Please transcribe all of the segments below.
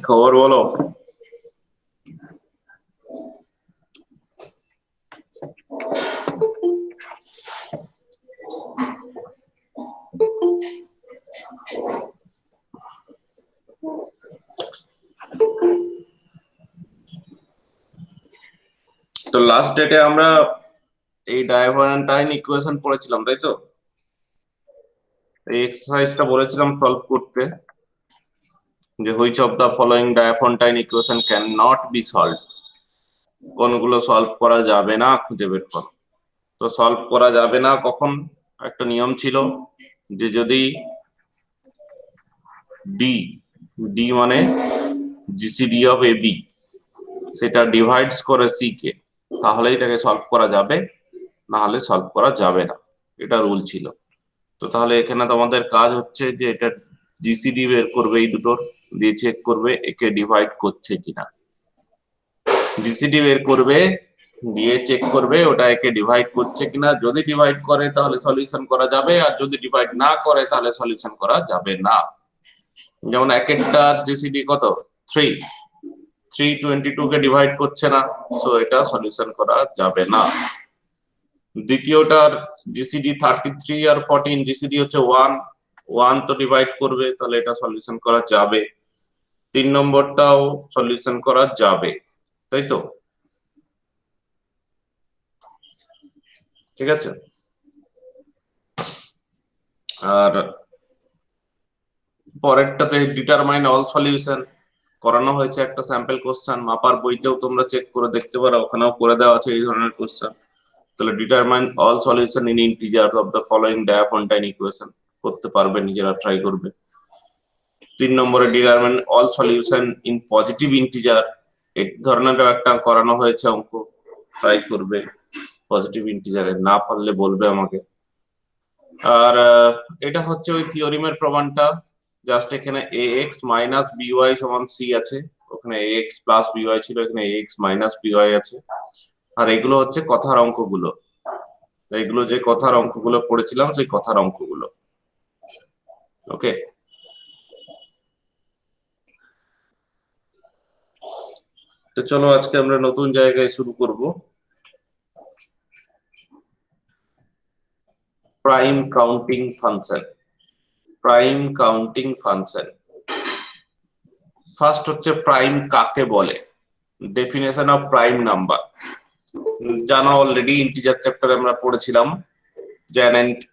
খবর বলো। তো লাস্ট ডেটে আমরা এই ডাইভারজেন্টাইন ইকুয়েশন পড়েছিলাম, তাই তো? এই এক্সারসাইজটা বলেছিলাম সলভ করতে, যে which of the following diophantine equation can not be solve, কোনগুলো সলভ করা যাবে না খুঁজে বের করো। তো সলভ করা যাবে না কখন? একটা নিয়ম ছিল যে যদি ডি ডি মানে জিসিডি অফ এ বি সেটা ডিভাইডস করে সি কে, তাহলে এটাকে সলভ করা যাবে, না হলে সলভ করা যাবে না, এটা রুল ছিল। তো তাহলে এখানে তোমাদের কাজ হচ্ছে যে এটা জিসিডি বের করবে, এই দুটোর দিয়ে চেক করবে একে ডিভাইড করছে কিনা। জিসিডি বের করবে, দিয়ে চেক করবে ওটা একে ডিভাইড করছে কিনা। যদি ডিভাইড করে তাহলে সলিউশন করা যাবে, আর যদি ডিভাইড না করে তাহলে সলিউশন করা যাবে না। যেমন একেরটা জিসিডি কত? 322 কে ডিভাইড করছে না, সো এটা সলিউশন করা যাবে না। দ্বিতীয়টার জিসিডি 33 আর 14, জিসিডি হচ্ছে 1 তো ডিভাইড করবে, তাহলে এটা সলিউশন করা যাবে। 3 নম্বরটাও সলিউশন করা যাবে, তাই তো? ঠিক আছে। আর পরেরটাতে ডিটারমাইন অল সলিউশন করানো হয়েছে, একটা স্যাম্পল কোশ্চেন মাপার বইতেও তোমরা চেক করে দেখতে পারো, ওখানেও করে দেওয়া আছে এই ধরনের কোশ্চেন। তাহলে determine all solution in integer of the following diophantine equation করতে পারবে, নিজেরা ট্রাই করবে। 3 নম্বরে determine all solution in positive integer, এই ধরনের একটা করানো হয়েছে অঙ্ক, ট্রাই করবে পজিটিভ ইন্টিজারে, না পারলে বলবে আমাকে। আর এটা হচ্ছে ওই থিওরিমের প্রমাণটা, জাস্ট এখানে ax মাইনাস by সমান c আছে, ওখানে ax প্লাস by ছিল, এখানে ax মাইনাস by আছে। আর এগুলো হচ্ছে কথার অঙ্কগুলো, এগুলো যে কথার অঙ্কগুলো পড়েছিলাম সেই কথার অঙ্কগুলো। ওকে, তো চলো আজকে আমরা নতুন জায়গায় শুরু করব। Prime counting function. Prime counting function first হচ্ছে প্রাইম কাকে বলে, ডেফিনেশন অফ প্রাইম নাম্বার জানা অলরেডি, ইন্টিজার চ্যাপ্টারে আমরা পড়েছিলাম যে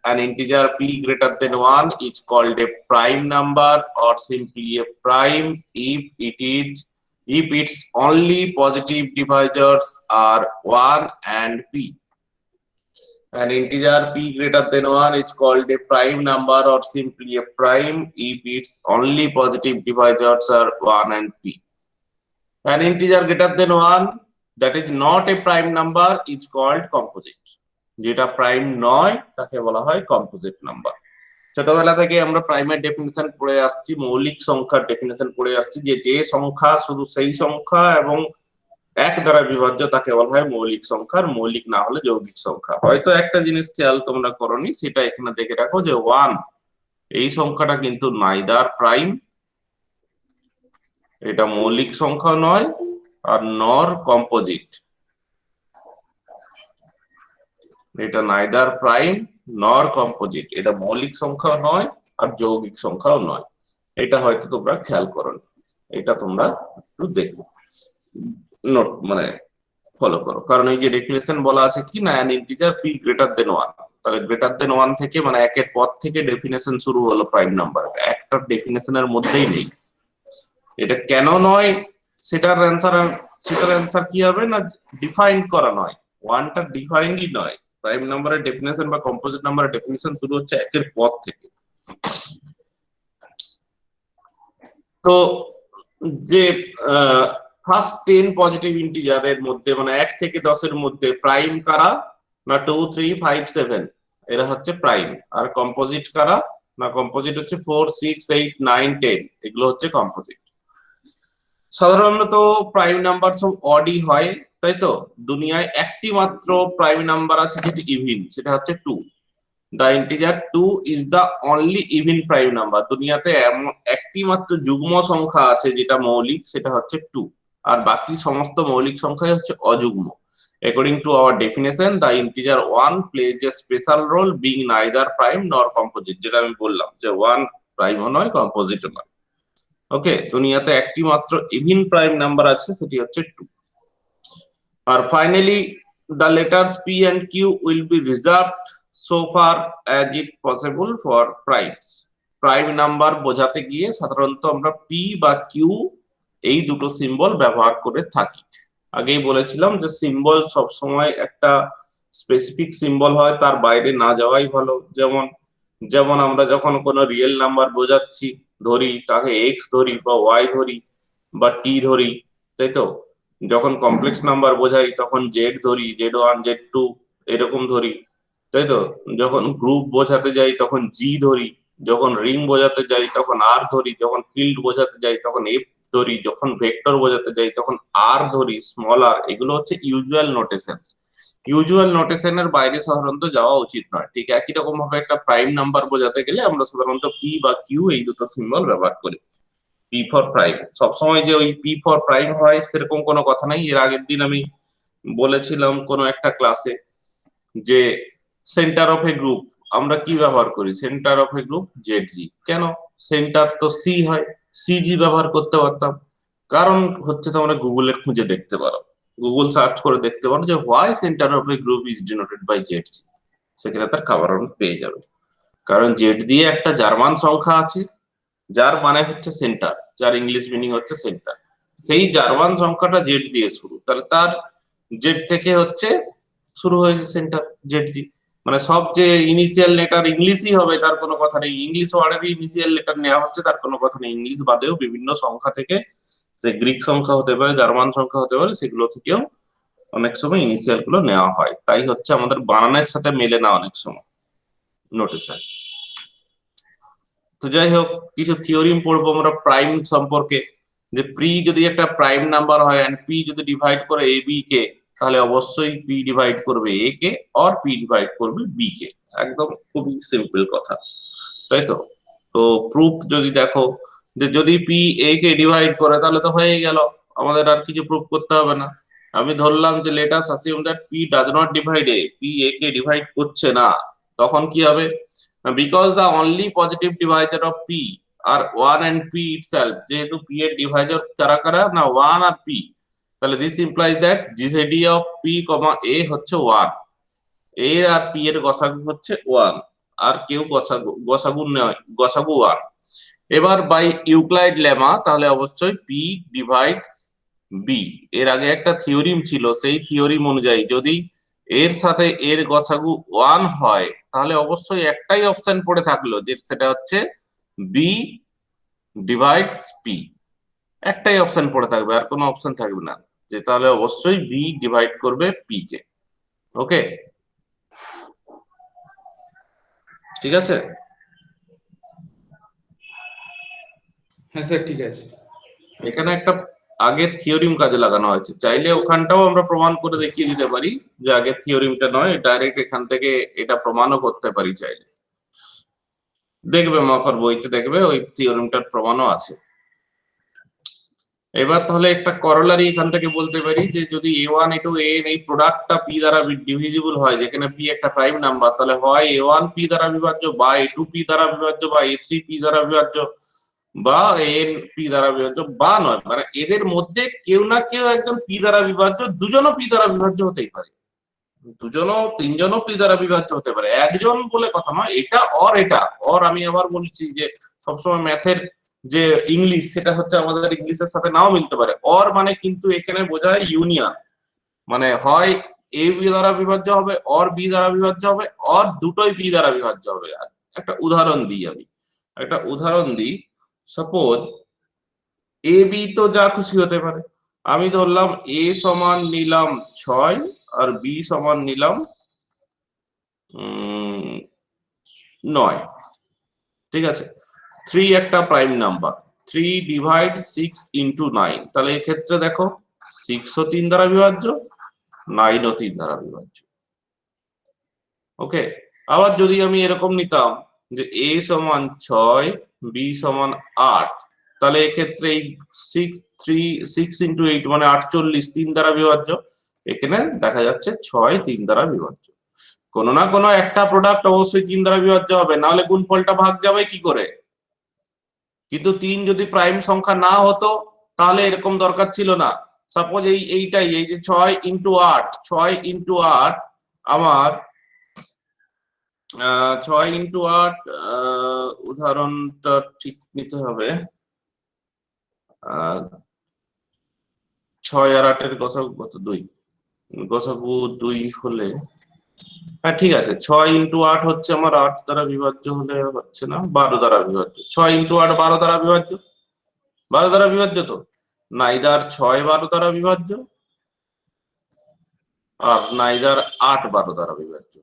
an integer p greater than 1 is called a prime number or simply a prime if its only positive divisors are 1 and p. An integer p greater than 1 is called a prime number or simply a prime if its only positive divisors are 1 and p. An integer greater than 1 that is not a prime number is called composite. যেটা prime নয় তাকে বলা হয় composite number. ছোটবেলা থেকে আমরা প্রাইমের definition পড়ে আসছি, মৌলিক সংখ্যার ডেফিনিশন পড়ে আসছি, যে সংখ্যা শুধু সেই সংখ্যা এবং এক দ্বারা বিভাজ্য তাকে বলা হয় মৌলিক সংখ্যার, মৌলিক না হলে যৌগিক সংখ্যা। হয়তো একটা জিনিস খেয়াল তোমরা করনি, সেটা এখানে দেখে রাখো যে 1 এই সংখ্যাটা কিন্তু নাইদার প্রাইম, এটা মৌলিক সংখ্যা নয়, আর নর কম্পোজিট, এটা নাইদার প্রাইম নর কম্পোজিট, এটা মৌলিক সংখ্যাও নয় আর যৌগিক সংখ্যাও নয়। এটা হয়তো তোমরা খেয়াল করো, এটা তোমরা একটু দেখো, নোট মানে ফলো করো, কারণ এই যে ডেফিনেশন বলা আছে কি না, an integer p greater than 1, তাহলে গ্রেটার দেন 1 থেকে মানে একের পর থেকে ডেফিনেশন শুরু হলো প্রাইম নাম্বার, একটা ডেফিনেশনের মধ্যেই নেই। এটা কেন নয় সেটার অ্যান্সার কি হবে না, ডিফাইন করা নয়, ওয়ানটা ডিফাইনই নয়। প্রাইম নাম্বারের ডেফিনেশন বা কম্পোজিট নাম্বারের ডেফিনেশন শুরু হচ্ছে একের পর থেকে। তো যে ফার্স্ট 10 পজিটিভ ইন্টিজারের মধ্যে মানে 1 থেকে 10 এর মধ্যে প্রাইম কারা না 2 3 5 7, এরা হচ্ছে প্রাইম। আর কম্পোজিট কারা না, কম্পোজিট হচ্ছে 4 6 8 9 10, এগুলো হচ্ছে কম্পোজিট। সাধারণত প্রাইম নাম্বার সব অডই হয়, তাই তো? দুনিয়ায় একটি মাত্র প্রাইম নাম্বার আছে যেটি ইভিন, সেটা হচ্ছে 2। The integer 2 is the only even prime number. দুনিয়াতে এমন একটি মাত্র যুগ্ম সংখ্যা আছে যেটা মৌলিক, সেটা হচ্ছে 2, আর বাকি সমস্ত মৌলিক সংখ্যাই হচ্ছে অযুগ্ম। According to our definition, the integer 1 plays a special role being neither prime nor composite, যেটা আমি বললাম যে 1 প্রাইমও নয় কম্পোজিটও নয়। ওকে, দুনিয়াতে একটি মাত্র ইভেন প্রাইম নাম্বার আছে, সেটি হচ্ছে 2। আর finally the letters P and Q will be reserved so far as it possible for primes. Prime number বোঝাতে গিয়ে সাধারণত আমরা P বা Q এই দুটো সিম্বল ব্যবহার করে থাকি। আগেই বলেছিলাম যে সিম্বল সবসময় একটা স্পেসিফিক সিম্বল হয়, তার বাইরে না যাওয়াই ভালো। যেমন যেমন আমরা যখন কোনো রিয়েল নাম্বার বোঝাচ্ছি, ধরি তাকে এক্স ধরি বা ওয়াই ধরি বা টি ধরি, তাই তো। যখন কমপ্লেক্স নাম্বার বোঝাই তখন জেড ধরি, Z1 Z2 এরকম ধরি, তাই তো। যখন গ্রুপ বোঝাতে যাই তখন জি ধরি, যখন রিং বোঝাতে যাই তখন আর ধরি, যখন ফিল্ড বোঝাতে যাই তখন এফ ধরি, যখন ভেক্টর বোঝাতে যাই তখন আর ধরি, স্মল আর। এগুলো হচ্ছে ইউজুয়াল নোটেশন। ইউজুয়াল নোটেশনের বাইরে সাধারণত যাওয়া উচিত নয়। ঠিক একই রকম ভাবে একটা প্রাইম নাম্বার বোঝাতে গেলে আমরা সাধারণত পি বা কিউ এই দুটো সিম্বল ব্যবহার করি। পি ফর প্রাইম, সবসময় যে ওই পি ফর প্রাইম হয় সেরকম কোনো কথা নাই। এর আগের দিন আমি বলেছিলাম কোনো একটা ক্লাসে যে সেন্টার অফ এ গ্রুপ আমরা কি ব্যবহার করি, সেন্টার অফ এ গ্রুপ জেড-জি। কেন? সেন্টার তো সি হয়, সিজি ব্যবহার করতে পারতাম। কারণ হচ্ছে তোমরা গুগলে খুঁজে দেখতে পারো, গুগল সার্চ করে দেখতে পারো যে why centre of a group is denoted by Z G, সেখানে তার খাবার পেয়ে যাবে। কারণ জেড দিয়ে একটা জার্মান সংখ্যা আছে যার মানে হচ্ছে সেন্টার, যার ইংলিশ মিনিং হচ্ছে সেন্টার। সেই জার্মান সংখ্যাটা জেড দিয়ে শুরু, তাহলে তার জেড থেকে হচ্ছে শুরু হয়েছে সেন্টার জেড-জি। মানে সব যে ইনিশিয়াল লেটার ইংলিশই হবে তার কোনো কথা নেই, ইংলিশ ওয়ার্ডেরই ইনিশিয়াল লেটার নেওয়া হচ্ছে তার কোনো কথা নেই। ইংলিশ বাদেও বিভিন্ন সংখ্যা থেকে, সে গ্রিক সংখ্যা হতে পারে, জার্মান সংখ্যা হতে পারে, সেগুলো থেকেও অনেক সময় ইনিশিয়াল গুলো নেওয়া হয়। তাই হচ্ছে আমাদের বানানের সাথে মেলে না অনেক সময় নোটেশন। তো যাই হোক, কিছু থিওরিম পড়বো আমরা প্রাইম সম্পর্কে, যে পি যদি একটা প্রাইম নাম্বার হয় এন্ড পি যদি ডিভাইড করে এ বি কে, তাহলে অবশ্যই পি ডিভাইড করবে এ কে আর পি ডিভাইড করবে বি কে। একদম খুবই সিম্পল কথা, তাই তো। তো প্রুফ যদি দেখো, যে যদি পি এ কে ডিভাইড করে তাহলে তো হয়ে গেল, আমাদের আর কিছু প্রুফ করতে হবে না। আমি ধরলাম যে let us assume that P does not divide A, P A K divide করছে না, তখন কি হবে? Because the only positive divisor of p are 1 and p itself, যেহেতু p এর ডিভাইজার কারা কারা না 1 আর p, তাহলে this implies that GCD of p, a হচ্ছে 1, a আর p এর গসাগু হচ্ছে 1, আর কেউ গসাগু নয়, গসাগু 1। এবার বাই ইউক্লাইড লেমা তাহলে অবশ্যই p ডিভাইডস b। এর আগে একটা থিওরিম ছিল, সেই থিওরিম অনুযায়ী যদি এর সাথে এর গসাগু 1 হয় তাহলে অবশ্যই একটাই অপশন পড়ে থাকলো, যে সেটা হচ্ছে বি ডিভাইডস পি। একটাই অপশন পড়ে থাকবে, আর কোনো অপশন থাকবে না, যে তাহলে অবশ্যই বি ডিভাইড করবে পি কে। ওকে, ঠিক আছে। হ্যাঁ স্যার, ঠিক আছে। এখানে একটা আগের থিওরিম কাজে লাগানো হয়েছে, চাইলে ওখানটাও আমরা প্রমাণ করে দেখিয়ে দিতে পারি যে আগের থিওরিমটা নয়, ডাইরেক্ট এখান থেকে এটা প্রমাণও করতে পারি চাইলে। দেখবে মাপার বইতে দেখবে ওই থিওরিমটার প্রমাণও আছে। এবার তাহলে একটা করলারি এখান থেকে বলতে পারি যে যদি a1 a2 an এই প্রোডাক্টটা p দ্বারা ডিভিজিবল হয়, যেখানে p একটা প্রাইম নাম্বার, তাহলে হয় a1 p দ্বারা বিভাজ্য, বা a2 p দ্বারা বিভাজ্য, বা a3 p দ্বারা বিভাজ্য, বা an p দ্বারা বিভাজ্য, বা নয়, মানে এদের মধ্যে কেউ না কেউ একজন p দ্বারা বিভাজ্য, দুজনও p দ্বারা বিভাজ্য হতেই পারে, দুজনও তিনজনও p দ্বারা বিভাজ্য হতে পারে, একজন বলে কথা নয়। এটা অর এটা অর, আমি আবার বলছি যে সবসময় ম্যাথের যে ইংলিশ সেটা হচ্ছে আমাদের ইংলিশের সাথে নাও মিলতে পারে। অর মানে কিন্তু এখানে বোঝায় ইউনিয়ন, মানে হয় এ বি দ্বারা বিভাজ্য হবে, অর বি দ্বারা বিভাজ্য হবে, অর দুটোই বি দ্বারা বিভাজ্য হবে। একটা উদাহরণ দিই, আমি একটা উদাহরণ দিই। সাপোজ এ বি তো যা খুশি হতে পারে, আমি ধরলাম এ সমান নিলাম 6 আর বি সমান নিলাম 9, ঠিক আছে। 3 একটা প্রাইম নাম্বার, 3 ডিভাইড 6 ইন্টু 9, তাহলে এক্ষেত্রে দেখো 6 ও 3 দ্বারা বিভাজ্য, 9 ও 3 দ্বারা বিভাজ্য। ওকে, আবার যদি আমি এরকম নিতাম যে a সমান 6, b সমান 8, তাহলে এক্ষেত্রে এই 6 ইন্টু 8 মানে 48 3 দ্বারা বিভাজ্য। এখানে দেখা যাচ্ছে 6 3 দ্বারা বিভাজ্য। কোনো না কোনো একটা প্রোডাক্ট অবশ্যই 3 দ্বারা বিভাজ্য হবে, না হলে গুণফলটা ভাগ যাবে কি করে? কিন্তু 3 যদি প্রাইম সংখ্যা না হতো তাহলে এরকম দরকার ছিল না। সাপোজ এইটাই, এই যে 6 ইন্টু 8, 6 ইন্টু 8 আমার 6 ইন্টু 8, উদাহরণটা ঠিক নিতে হবে। 6 আর 8 এর গসাগু কত? 2। গসাগু 2 হলে, হ্যাঁ ঠিক আছে, 6 ইন্টু 8 হচ্ছে আমার 8 দ্বারা বিভাজ্য হলে হচ্ছে না, 12 দ্বারা বিভাজ্য। 6 ইন্টু 8 12 দ্বারা বিভাজ্য, 12 দ্বারা বিভাজ্য তো, নাইদার 6 12 দ্বারা বিভাজ্য আর নাইদার 8 12 দ্বারা বিভাজ্য।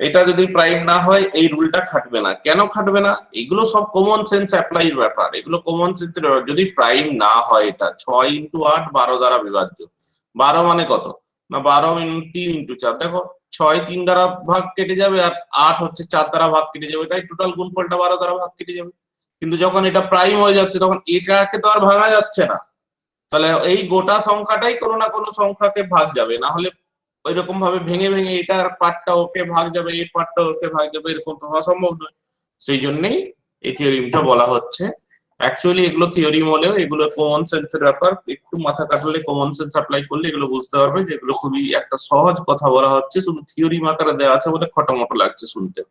এটা যদি প্রাইম না হয় এই রুলটা খাটবে না। কেন খাটবে না? এগুলো সব কমন সেন্স অ্যাপ্লাইর ব্যাপার, এগুলো কমন সেন্সের ব্যাপার। যদি প্রাইম না হয়, এটা 6 ইন্টু 8 12 দ্বারা বিভাজ্য, 12 মানে কত না, 12 3 ইন্টু 4, দেখো 6 3 দ্বারা ভাগ কেটে যাবে আর 8 হচ্ছে 4 দ্বারা ভাগ কেটে যাবে, তাই টোটাল গুণফলটা 12 দ্বারা ভাগ কেটে যাবে। কিন্তু যখন এটা প্রাইম হয়ে যাচ্ছে তখন এটাকে তো আর ভাঙা যাচ্ছে না, তাহলে এই গোটা সংখ্যাটাই কোনো না কোনো সংখ্যাকে ভাগ যাবে, না হলে ওইরকম ভাবে ভেঙে ভেঙে এটার পার্টটা ওকে ভাগ যাবে, এই পার্টটা ওকে ভাগ যাবে, এরকম তো হওয়া সম্ভব নয়। সেই জন্যই এই থিওরিমটা বলা হচ্ছে। অ্যাকচুয়ালি এগুলো থিওরিম হলেও এগুলো কমন সেন্সের ব্যাপার, একটু মাথা কাটলে কমন সেন্স অ্যাপ্লাই করলে এগুলো বুঝতে পারবে যে এগুলো খুবই একটা সহজ কথা বলা হচ্ছে, শুধু থিওরিম আকারে দেওয়া আছে বলে খটোমটো লাগছে শুনতে।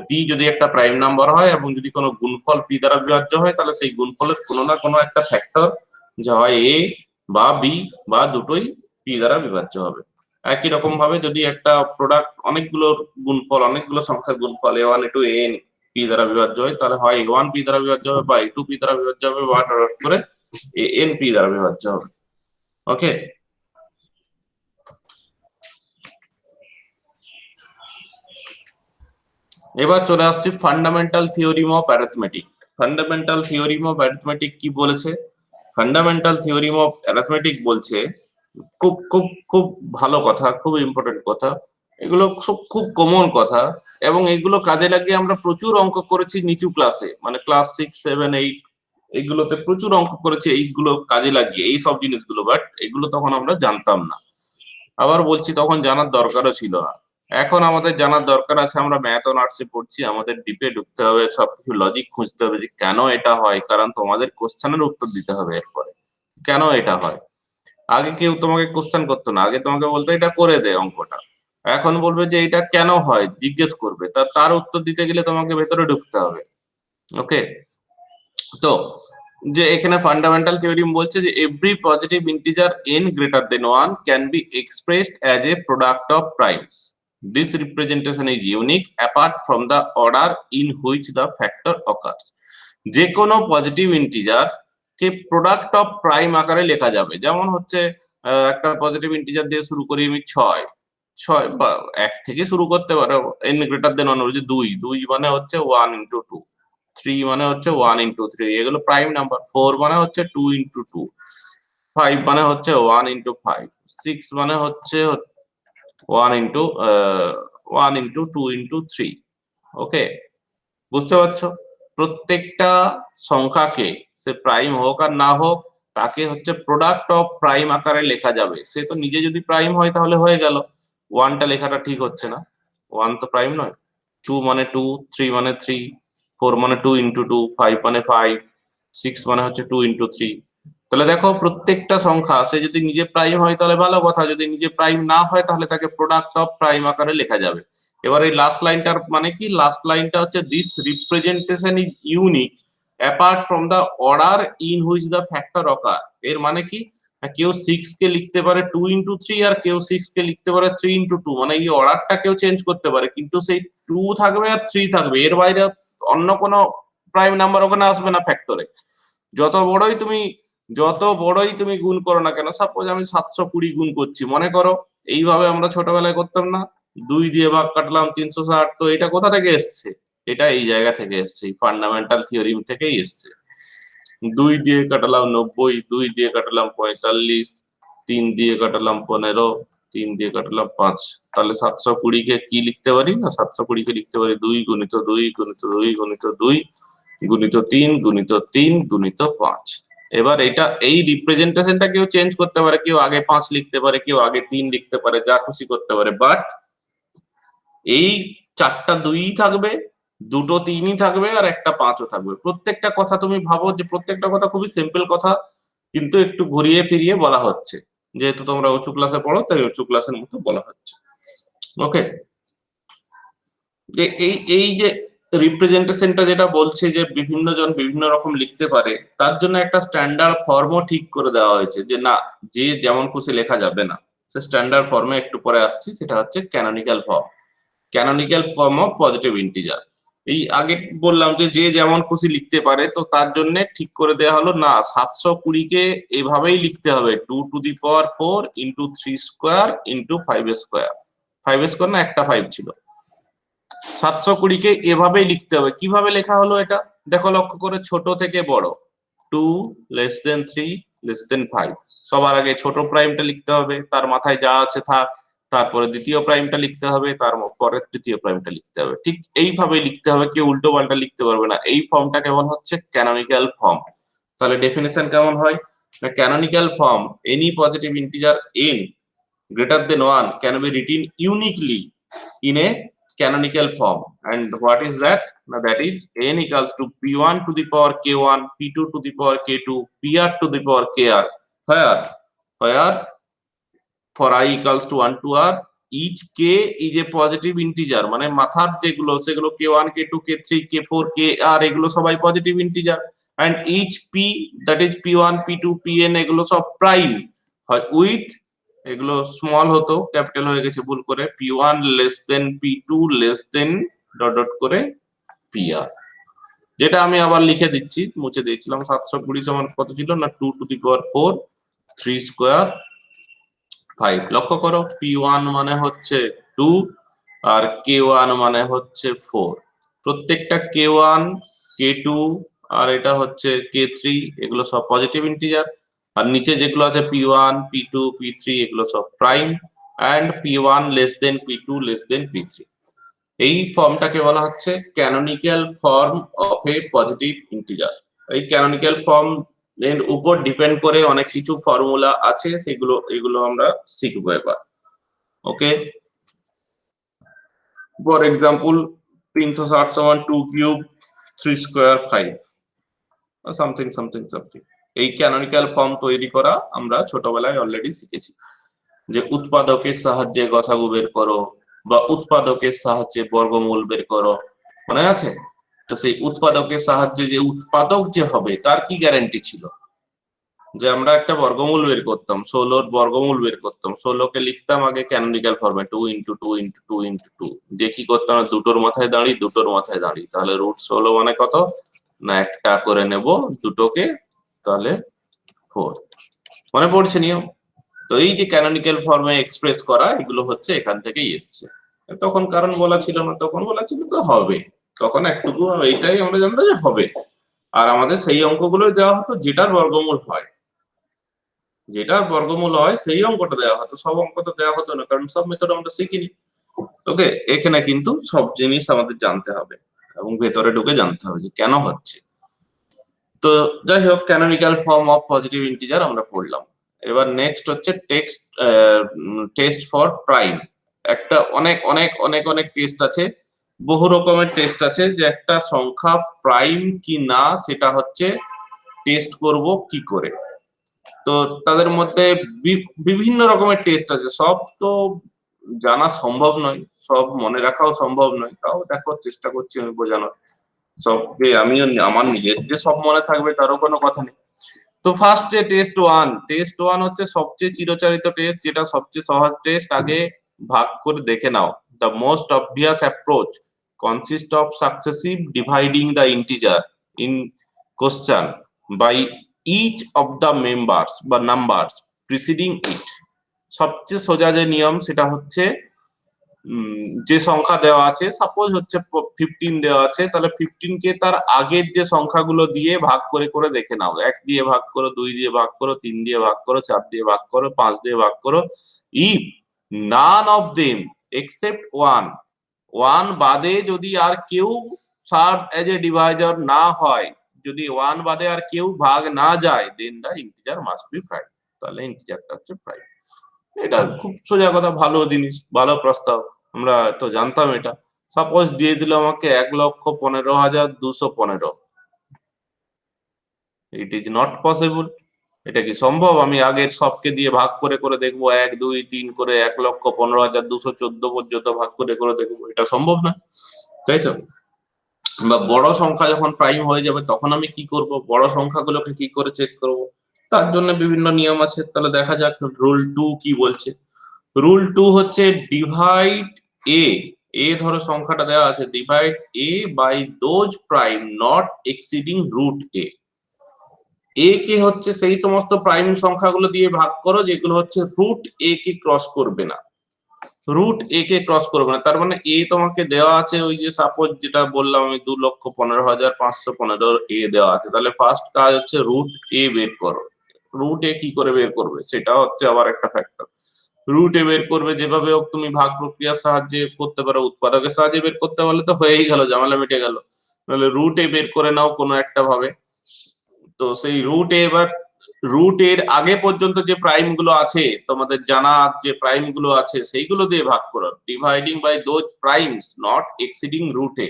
পি যদি একটা প্রাইম নাম্বার হয় এবং যদি কোনো গুণফল পি দ্বারা বিভাজ্য হয়, তাহলে সেই গুণফলের কোনো না কোনো একটা ফ্যাক্টর, যা হয় এ বা বি বা দুটোই পি দ্বারা বিভাজ্য হবে। একই রকম ভাবে যদি একটা প্রোডাক্ট অনেকগুলো গুণফল, অনেকগুলো সংখ্যার গুণফল a1 a2 an পি দ্বারা বিভাজ্য হয়, তাহলে হয় a1 পি দ্বারা বিভাজ্য হবে বা a2 পি দ্বারা বিভাজ্য হবে বা ডট করে an পি দ্বারা বিভাজ্য হবে। ওকে, এবার চলে আসছি fundamental theorem of arithmetic. Fundamental theorem of arithmetic কি বলেছে? ফান্ডামেন্টাল থিওরিম অফ অ্যারিথমেটিক বলছে, খুব খুব খুব ভালো কথা, খুব ইম্পর্টেন্ট কথা, এগুলো খুব কমন কথা, এবং এগুলো কাজে লাগিয়ে আমরা প্রচুর অঙ্ক করেছি নিচু ক্লাসে, মানে ক্লাস 6 7 8 এইগুলোতে প্রচুর অঙ্ক করেছি এইগুলো কাজে লাগিয়ে এই সব জিনিসগুলো, বাট এগুলো তখন আমরা জানতাম না। আবার বলছি তখন জানার দরকারও ছিল না। এখন আমাদের জানার দরকার আছে, আমরা ম্যাথ অনার্সে পড়ছি, আমাদের ডিপে ঢুকতে হবে, সবকিছু লজিক খুঁজতে হবে যে কেন এটা হয়, কারণ তোমাদের কোশ্চেনের উত্তর দিতে হবে এরপরে কেন এটা হয়। আগে কেউ তোমাকে কোশ্চেন করতো না, আগে তোমাকে বলতো এটা করে দে অঙ্কটা, এখন বলবে যে এটা কেন হয় জিজ্ঞেস করবে, তার উত্তর দিতে গেলে তোমাকে ভেতরে ঢুকতে হবে। ওকে, তো যে এখানে ফান্ডামেন্টাল থিওরিম বলছে যে every positive integer n greater than 1 can be expressed as a product of primes. This representation is unique apart from the order in which the factor occurs. যে কোনো positive integer K product of prime আকারে লেখা যাবে। যেমন হচ্ছে একটা positive integer দিয়ে শুরু করি আমি 6 বা 1 থেকে শুরু করতে পারো, n গ্রেটার দেন 1 বলছে 2 মানে হচ্ছে 1 ইন্টু 2, 3 মানে হচ্ছে 1 ইন্টু 3, এগুলো প্রাইম নাম্বার। 4 মানে হচ্ছে 2 ইন্টু 2, 5 মানে হচ্ছে 1 ইন্টু 5, 6 মানে হচ্ছে 1 ইন্টু 2 ইন্টু 3। ওকে, বুঝতে পারছো? প্রত্যেকটা সংখ্যাকে, সে প্রাইম হোক আর না হোক, তাকে হচ্ছে প্রোডাক্ট অফ প্রাইম আকারে লেখা যাবে। সে তো নিজে যদি প্রাইম হয় তাহলে হয়ে গেল, 1টা লেখাটা ঠিক হচ্ছে না, 1 তো প্রাইম নয়। 2 মানে 2, 3 মানে 3, 4 মানে 2 ইন্টু 2, 5 মানে 5, 6 মানে হচ্ছে 2 ইন্টু 3। তাহলে দেখো প্রত্যেকটা সংখ্যা সে যদি নিজে প্রাইম হয় তাহলে ভালো কথা, যদি নিজে প্রাইম না হয় তাহলে তাকে প্রোডাক্ট অফ প্রাইম আকারে লেখা যাবে। এবার এই লাস্ট লাইনটার মানে কি? লাস্ট লাইনটা হচ্ছে this representation is unique apart from the order in which the factor occur. এর মানে কি? কেউ 6 কে লিখতে পারে 2 ইন্টু 3 আর কেউ 6 কে লিখতে পারে 3 ইন্টু 2, মানে এই অর্ডারটা কেউ চেঞ্জ করতে পারে, কিন্তু সেই 2 থাকবে আর 3 থাকবে, এর বাইরে অন্য কোনো প্রাইম নাম্বার ওখানে আসবে না ফ্যাক্টরে। যত বড়ই তুমি গুণ করো না কেন, সাপোজ আমি 720 গুণ করছি মনে করো, এইভাবে আমরা ছোটবেলায় করতাম না, 2 দিয়ে ভাগ কাটলাম 360, তো এটা কোথা থেকে এসছে? এটা এই জায়গা থেকে এসছে, ফান্ডামেন্টাল থিওরিম থেকেই এসছে। 2 দিয়ে কাটালাম 90, 2 দিয়ে কাটালাম 45, 3 দিয়ে কাটালাম 15, 3 দিয়ে কাটলাম 5, তাহলে 720 কে কি লিখতে পারি না, 720 কে লিখতে পারি 2 গুণিত 2 গুণিত 2 গুণিত 2 গুণিত 3 গুণিত 3 গুণিত 5। এবার এটা এই রিপ্রেজেন্টেশনটা কেউ চেঞ্জ করতে পারে, কেউ আগে 5 লিখতে পারে, কেউ আগে 3 লিখতে পারে, যা খুশি করতে পারে, বাট এই 4টা 2ই থাকবে, 2টো 3ই থাকবে, আর একটা 5ও থাকবে। প্রত্যেকটা কথা তুমি ভাবো যে প্রত্যেকটা কথা খুবই সিম্পল কথা, কিন্তু একটু ঘুরিয়ে ফিরিয়ে বলা হচ্ছে, যেহেতু তোমরা উঁচু ক্লাসে পড়ো তাই উঁচু ক্লাসের মতো বলা হচ্ছে। ওকে, যে এই যে রিপ্রেজেন্টেশনটা যেটা বলছে যে বিভিন্ন জন বিভিন্ন রকম লিখতে পারে, তার জন্য একটা স্ট্যান্ডার্ড ফর্মও ঠিক করে দেওয়া হয়েছে, যে না, যে যেমন খুশি লেখা যাবে না, সে স্ট্যান্ডার্ড ফর্মে একটু পরে আসছি, সেটা হচ্ছে canonical form. Canonical form of positive integer. এই আগে বললাম যে যে যেমন খুশি লিখতে পারে, তো তার জন্য ঠিক করে দেওয়া হলো না 720 কে এভাবেই লিখতে হবে 2 to the power 4 into 3 square into 5 square. 5 square না, একটা 5 ছিল। 720 কে এভাবেই লিখতে হবে। কিভাবে লেখা হলো এটা দেখো, লক্ষ্য করে, ছোট থেকে বড়, 2 লেস দেন 3 লেস দেন 5, সবার আগে ছোট প্রাইমটা লিখতে হবে, তার মাথায় যা আছে থাক, তারপরে দ্বিতীয় প্রাইমটা লিখতে হবে, তারপরে তৃতীয় প্রাইমটা লিখতে হবে। ঠিক এইভাবে লিখতে হবে, কেউ উল্টো পাল্টা লিখতে পারবে না। এই ফর্মটা কেমন হচ্ছে ক্যানোনিক্যাল ফর্ম। তাহলে ডেফিনেশন কেমন হয়, canonical form, any positive integer n greater than 1 can be written uniquely in a canonical form. And what is that? Now that is n equals to p1 to the power k1, p2 to the power k2, pr to the power kr, where for I equals to 1 to r, each k is a positive integer, মানে মাথার যেগুলো সেগুলো k1 k2 k3 k4 kr এগুলো সবাই positive integer, and each p, that is p1 p2 pn, এগুলো সব prime হয় with, এগুলো স্মল হতো ক্যাপিটাল হয়ে গেছে ভুল করে, p1 less than p2 less দেন ডট ডট করে pr। যেটা আমি আবার লিখে দিচ্ছি, মুছে দিয়েছিলাম, 720 সমান কত ছিল না 2 টু দি পাওয়ার 4 3 স্কোয়ার 5। লক্ষ্য করো, p1 মানে হচ্ছে 2 আর k1 মানে হচ্ছে 4। প্রত্যেকটা k1 k2 আর এটা হচ্ছে k3, এগুলো সব পজিটিভ ইন্টিজার, আর নিচে যেগুলো আছে p1 p2 p3 এগুলো সব prime, and p1 less than p2 less than p3। এই ফর্মটাকে বলা হচ্ছে canonical form of a positive integer. এই ক্যানোনিক্যাল ফর্ম এর উপর ডিপেন্ড করে অনেক কিছু ফর্মুলা আছে, এগুলো আমরা শিখবো এবার। ওকে, ফর এক্সাম্পল 360 সমান 2 cube 3 square 5, something something something. এই ক্যানোনিক্যাল ফর্ম তৈরি করা আমরা ছোটবেলায় অলরেডি শিখেছি, যে উৎপাদকের সাহায্যে গসাগু বের করো, বা উৎপাদকের সাহায্যে বর্গমূল বের করো, মনে আছে? তো সেই উৎপাদকের সাহায্যে যে উৎপাদক যে হবে তার কি গ্যারান্টি ছিল, যে আমরা একটা বর্গমূল বের করতাম, 16 বর্গমূল বের করতাম, 16 কে লিখতাম আগে ক্যানোনিক্যাল ফর্মে 2 ইন্টু 2 ইন্টু 2 ইন্টু 2, দিয়ে কি করতাম, দুটোর মাথায় দাঁড়িয়ে দুটোর মাথায় দাঁড়িয়ে, তাহলে রুট 16 মানে কত না একটা করে নেব দুটোকে, তাহলে 4। মনে পড়ছে নিয়ম? তো এই যে ক্যানোনিক্যাল ফর্মে এক্সপ্রেস করা, এগুলো হচ্ছে এখান থেকেই এসছে। তখন কারণ বলা ছিল না, তখন বলা ছিল তো হবে, তখন একটুকু এইটাই আমরা জানতাম যে হবে, আর আমাদের সেই অঙ্কগুলো দেওয়া হতো যেটার বর্গমূল হয়, যেটার বর্গমূল হয় সেই অঙ্কটা দেওয়া হতো, সব অঙ্ক তো দেওয়া হতো না, কারণ সব মেথড আমরা শিখিনি। ওকে, এখানে কিন্তু সব জিনিস আমাদের জানতে হবে এবং ভেতরে ঢুকে জানতে হবে যে কেন হচ্ছে। তো যাই হোক, canonical form of positive integer আমরা পড়লাম। এবার নেক্সট হচ্ছে টেস্ট ফর প্রাইম। একটা অনেক অনেক অনেক অনেক টেস্ট আছে, বহু রকমের টেস্ট আছে, যে একটা সংখ্যা প্রাইম কি না সেটা হচ্ছে টেস্ট করব কি করে। তো তাদের মধ্যে বিভিন্ন রকমের টেস্ট আছে, সব তো জানা সম্ভব নয়, সব মনে রাখাও সম্ভব নয়, তাও দেখো চেষ্টা করছি আমি বোঝানোর। সবকে আমিও আমার নিজের যে সব মনে থাকবে তারও কোনো কথা নেই। তো ফার্স্ট যে টেস্ট ওয়ান হচ্ছে সবচেয়ে চিরচরিত টেস্ট, যেটা সবচেয়ে সহজ টেস্ট। আগে ভাগ করে দেখে নাও। The most obvious approach consist of successive dividing the integer in question by each of the members বা নাম্বারস প্রিসিডিং ইট। সবচেয়ে সোজা যে নিয়ম সেটা হচ্ছে যে সংখ্যা দেওয়া আছে, সাপোজ হচ্ছে 15 দেওয়া আছে, তাহলে 15 কে তার আগের যে সংখ্যাগুলো দিয়ে ভাগ করে করে দেখে নাও। 1 দিয়ে ভাগ করো, 2 দিয়ে ভাগ করো, 3 দিয়ে ভাগ করো, 4 দিয়ে ভাগ করো, 5 দিয়ে ভাগ করো। If none of them except one, one বাদে যদি আর কেউ সার্ভ এজ এ ডিভাইজার না হয়, যদি ওয়ান বাদে আর কেউ ভাগ না যায়, দেন দা ইন্টিজার মাস্ট বি প্রাইম। তাহলে ইন্টিজারটা হচ্ছে প্রাইম। এটা খুব সোজা কথা, ভালো জিনিস, ভালো প্রস্তাব, আমরা তো জানতাম এটা। সাপোজ দিয়ে দিল আমাকে 1,15,215, ইট ইজ নট পসিবল। এটা কি সম্ভব আমি আগের সবকে দিয়ে ভাগ করে করে দেখবো, 1 2 3 করে 1,15,214 পর্যন্ত ভাগ করে করে দেখবো? এটা সম্ভব না, তাই তো? বা বড় সংখ্যা যখন প্রাইম হয়ে যাবে তখন আমি কি করব, বড় সংখ্যাগুলোকে কি করে চেক করব? তার জন্য বিভিন্ন নিয়ম আছে। তাহলে দেখা যাক রুল 2 কি বলছে। রুল 2 হচ্ছে ডিভাইড এ ধরো সংখ্যাটা দেওয়া আছে, divide a by those prime not exceeding root a কে হচ্ছে সেই সমস্ত প্রাইম সংখ্যাগুলো দিয়ে ভাগ করো যেগুলো হচ্ছে রুট এ কে ক্রস করবে না, রুট এ কে ক্রস করবে না। তার মানে এ তোমাকে দেওয়া আছে, ওই যে সাপোজ যেটা বললাম আমি 2,15,515 এ দেওয়া আছে, তাহলে ফার্স্ট কাজ হচ্ছে রুট এ বের করো। রুট এ কি করে বের করবে সেটা হচ্ছে আবার একটা ফ্যাক্টর। রুট এ বের করবে যেভাবে হোক, তুমি ভাগ প্রক্রিয়ার সাহায্যে করতে পারো, উৎপাদকের সাহায্যে বের করতে পারলে তো হয়েই গেল, ঝামেলা মিটে গেল। তাহলে রুট এ বের করে নাও কোনো একটা ভাবে। তো সেই রুট এ, এবার রুট এর আগে পর্যন্ত যে প্রাইম গুলো আছে তোমাদের জানা, যে প্রাইম গুলো আছে সেইগুলো দিয়ে ভাগ করো, dividing by those primes not exceeding root a.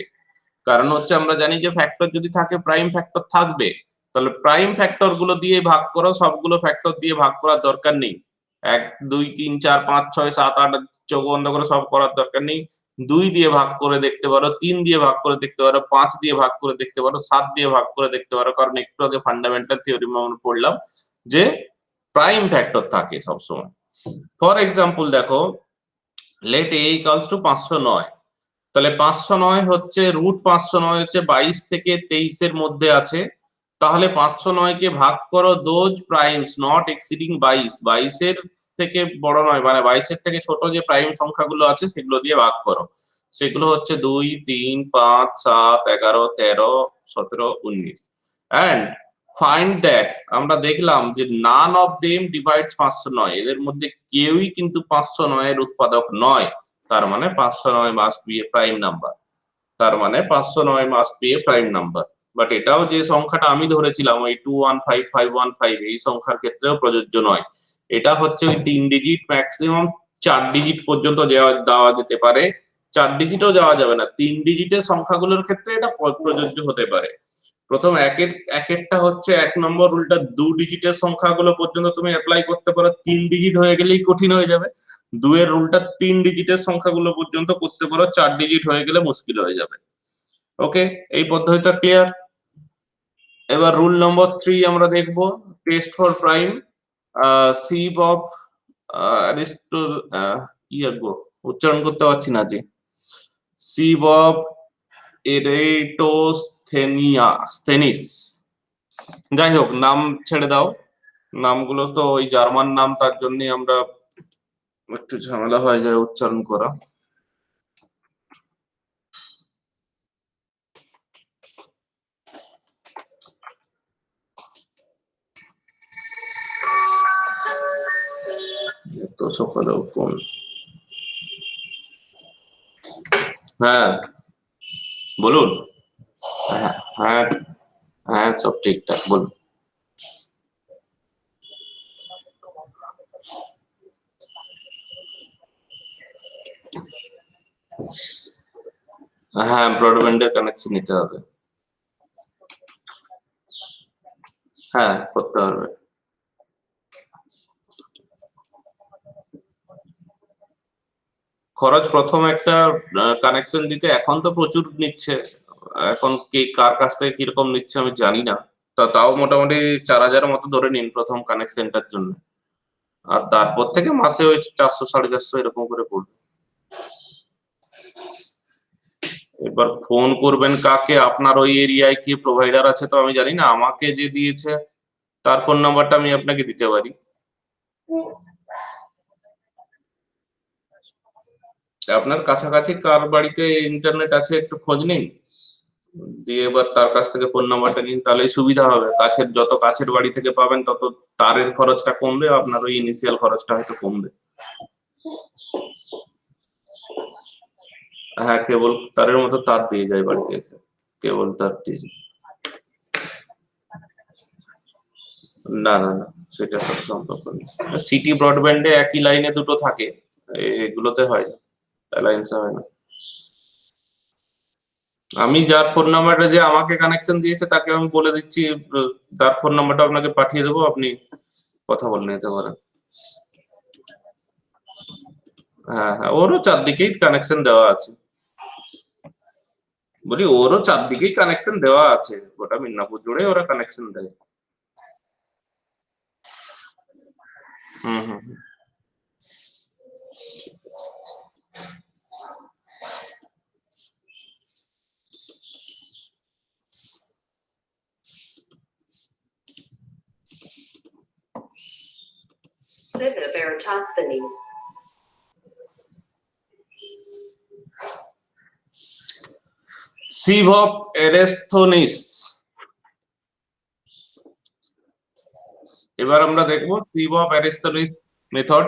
কারণ হচ্ছে আমরা জানি যে ফ্যাক্টর যদি থাকে প্রাইম ফ্যাক্টর থাকবে, তাহলে প্রাইম ফ্যাক্টর গুলো দিয়ে ভাগ করো, সবগুলো ফ্যাক্টর দিয়ে ভাগ করার দরকার নেই। 1 2 3 4 5 6 7 8 চোখ বন্ধ করে সব করার দরকার নেই। 2 দিয়ে ভাগ করে দেখতে পারো, 3 দিয়ে ভাগ করে দেখতে পারো, 5 দিয়ে ভাগ করে দেখতে পারো, 7 দিয়ে ভাগ করে দেখতে পারো। কারণ একটু আগে ফান্ডামেন্টাল থিওরি আমরা পড়লাম যে প্রাইম ফ্যাক্টর থাকে সবসময়। ফর এক্সাম্পল দেখো, লেট এ ইকুয়ালস টু 509, তাহলে 509 হচ্ছে রুট 509 হচ্ছে 22 থেকে 23 এর মধ্যে আছে। তাহলে 509 কে ভাগ করো দোজ প্রাইমস নট এক্সিডিং 22, 22 এর থেকে বড় নয়, মানে 22 এর থেকে ছোট যে প্রাইম সংখ্যাগুলো আছে সেগুলো দিয়ে ভাগ করো। সেগুলো হচ্ছে 2 3 5 7 11 13 17 19 এন্ড ফাইন্ড দ্যাট, আমরা দেখলাম যে নান অফ দেম ডিভাইডস 509, এদের মধ্যে কেউই কিন্তু 509 এর উৎপাদক নয়। তার মানে 509 must B A prime number. তার মানে 509 must B A prime number. But এটাও যে সংখ্যাটা আমি ধরেছিলাম ওই 215515, এই সংখ্যার ক্ষেত্রেও প্রযোজ্য নয়। এটা হচ্ছে ওই 3 ডিজিট, ম্যাক্সিমাম 4 ডিজিট পর্যন্ত দেওয়া যেতে পারে, 4 ডিজিটও যাওয়া যাবে না। 3 ডিজিটের সংখ্যাগুলোর ক্ষেত্রে এটা প্রযোজ্য হতে পারে। প্রথম একটা হচ্ছে 1 নম্বর রুলটা 2 ডিজিটের সংখ্যাগুলো পর্যন্ত তুমি অ্যাপ্লাই করতে পারো, 3 ডিজিট হয়ে গেলেই কঠিন হয়ে যাবে। 2 এর রুলটা 3 ডিজিটের সংখ্যাগুলো পর্যন্ত করতে পারো, 4 ডিজিট হয়ে গেলে মুশকিল হয়ে যাবে। ওকে, এই পদ্ধতিটা ক্লিয়ার। এবার রুল নম্বর 3 আমরা দেখব, টেস্ট ফর প্রাইম। সিভ অফ অ্যারিস্টোল, কি লিখবো উচ্চারণ করতে পারছি না যে, সিভ অফ এরেটোস্থেনিস। যাই হোক, নাম ছেড়ে দাও, নামগুলো তো ওই জার্মান নাম, তার জন্য আমরা একটু ঝামেলা হয়ে যায় উচ্চারণ করা। তো সকালে কোন, হ্যাঁ বলুন, হ্যাঁ হ্যাঁ হ্যাঁ সব ঠিকঠাক, বলুন। হ্যাঁ, ব্রডব্যান্ডের কানেকশন নিতে হবে, হ্যাঁ করতে হবে। খরচ প্রথম একটা কানেকশন দিতে এখন তো প্রচুর নিচ্ছে, এখন কে কার কাছ থেকে কিরকম নিচ্ছে আমি জানি না, তাও মোটামুটি 4,000 মতো ধরে নিন প্রথম কানেকশনটার জন্য। আর তারপর থেকে মাসে ওই 400 450 এরকম করে পড়বে। এবার ফোন করবেন কাকে, আপনার ওই এরিয়ায় কি প্রোভাইডার আছে তো আমি জানি না, আমাকে যে দিয়েছে তার ফোন নাম্বারটা আমি আপনাকে দিতে পারি। আপনার কাছাকাছি কার বাড়িতে ইন্টারনেট আছে একটু খোঁজ নিন, দিয়ে এবার তার কাছ থেকে ফোন নাম্বারটা নিন, তাহলেই সুবিধা হবে। যত কাছের বাড়ি থেকে পাবেন তত তারের খরচটা কমবে, আপনার ওই ইনিশিয়াল খরচটা হয়তো কমবে। হ্যাঁ, কেবল তারের মতো তার দিয়ে যায় বাড়িতে এসে, কেবল তার দিয়ে যায়। না না না, সেটার সাথে সম্পর্ক নেই। সিটি ব্রডব্যান্ডে একই লাইনে দুটো থাকে, এগুলোতে হয় না, অ্যালায়েন্সে হয় না। আমি যার ফোন নাম্বারটা যে আমাকে কানেকশন দিয়েছে তাকে আমি বলে দিচ্ছি, তার ফোন নাম্বারটা আপনাকে পাঠিয়ে দেবো, আপনি কথা বলে নিতে পারেন। হ্যাঁ হ্যাঁ, ওরও চারদিকেই কানেকশন দেওয়া আছে, বলি ওরও চারদিকেই কানেকশন দেওয়া আছে, গোটা মিদনাপুর জুড়ে ওরা কানেকশন দেয়। হুম হুম হুম। Civa Veritasthenes. Sieve of Eratosthenes. এবার আমরা দেখবো sieve of Eratosthenes method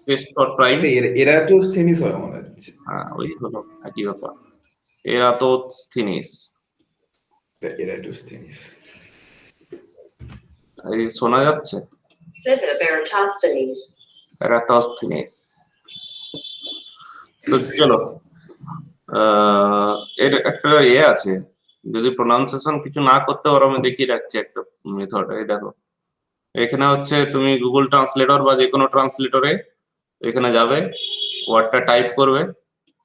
test for prime. Eratosthenes হয় মনে হচ্ছে। হ্যাঁ, ওই হলো একই ব্যাপার, এরাটোস্থিনিস। এরাটোস্থেনিস। এই শোনা যাচ্ছে, Civa Veritasthenes. এরাটোস্থিনিস। তো চলো, এর একটা আছে, যদি প্রোনাউন্সিয়েশন কিছু না করতে পারো আমি দেখিয়ে রাখছি একটা মেথড। এই দেখো, এখানে হচ্ছে তুমি গুগল ট্রান্সলেটর বা যে কোনো ট্রান্সলেটরে এখানে যাবে, ওয়ার্ডটা টাইপ করবে,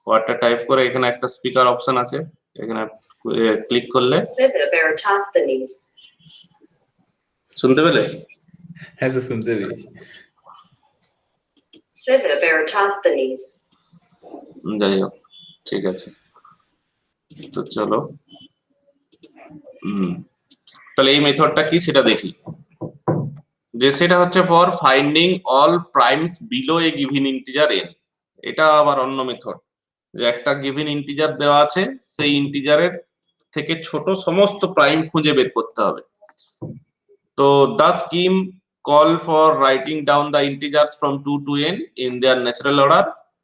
ওয়ার্ডটা টাইপ করে এখানে একটা স্পিকার অপশন আছে, এখানে ক্লিক করলে Civa Veritasthenes. শুনতে পেলে? হ্যাঁ স্যার, শুনতে পেয়েছি। Civa Veritasthenes. যাই হোক, ঠিক আছে। তো চলো, তাহলে এই মেথডটা কি সেটা দেখি। যে সেটা হচ্ছে for finding all primes below a given integer N. এটা আবার অন্য মেথড, যে একটা গিভেন ইন্টিজার দেওয়া আছে, সেই ইন্টিজারের থেকে ছোট সমস্ত প্রাইম খুঁজে বের করতে হবে। তো the scheme call for writing down the integers from 2 to n in their natural order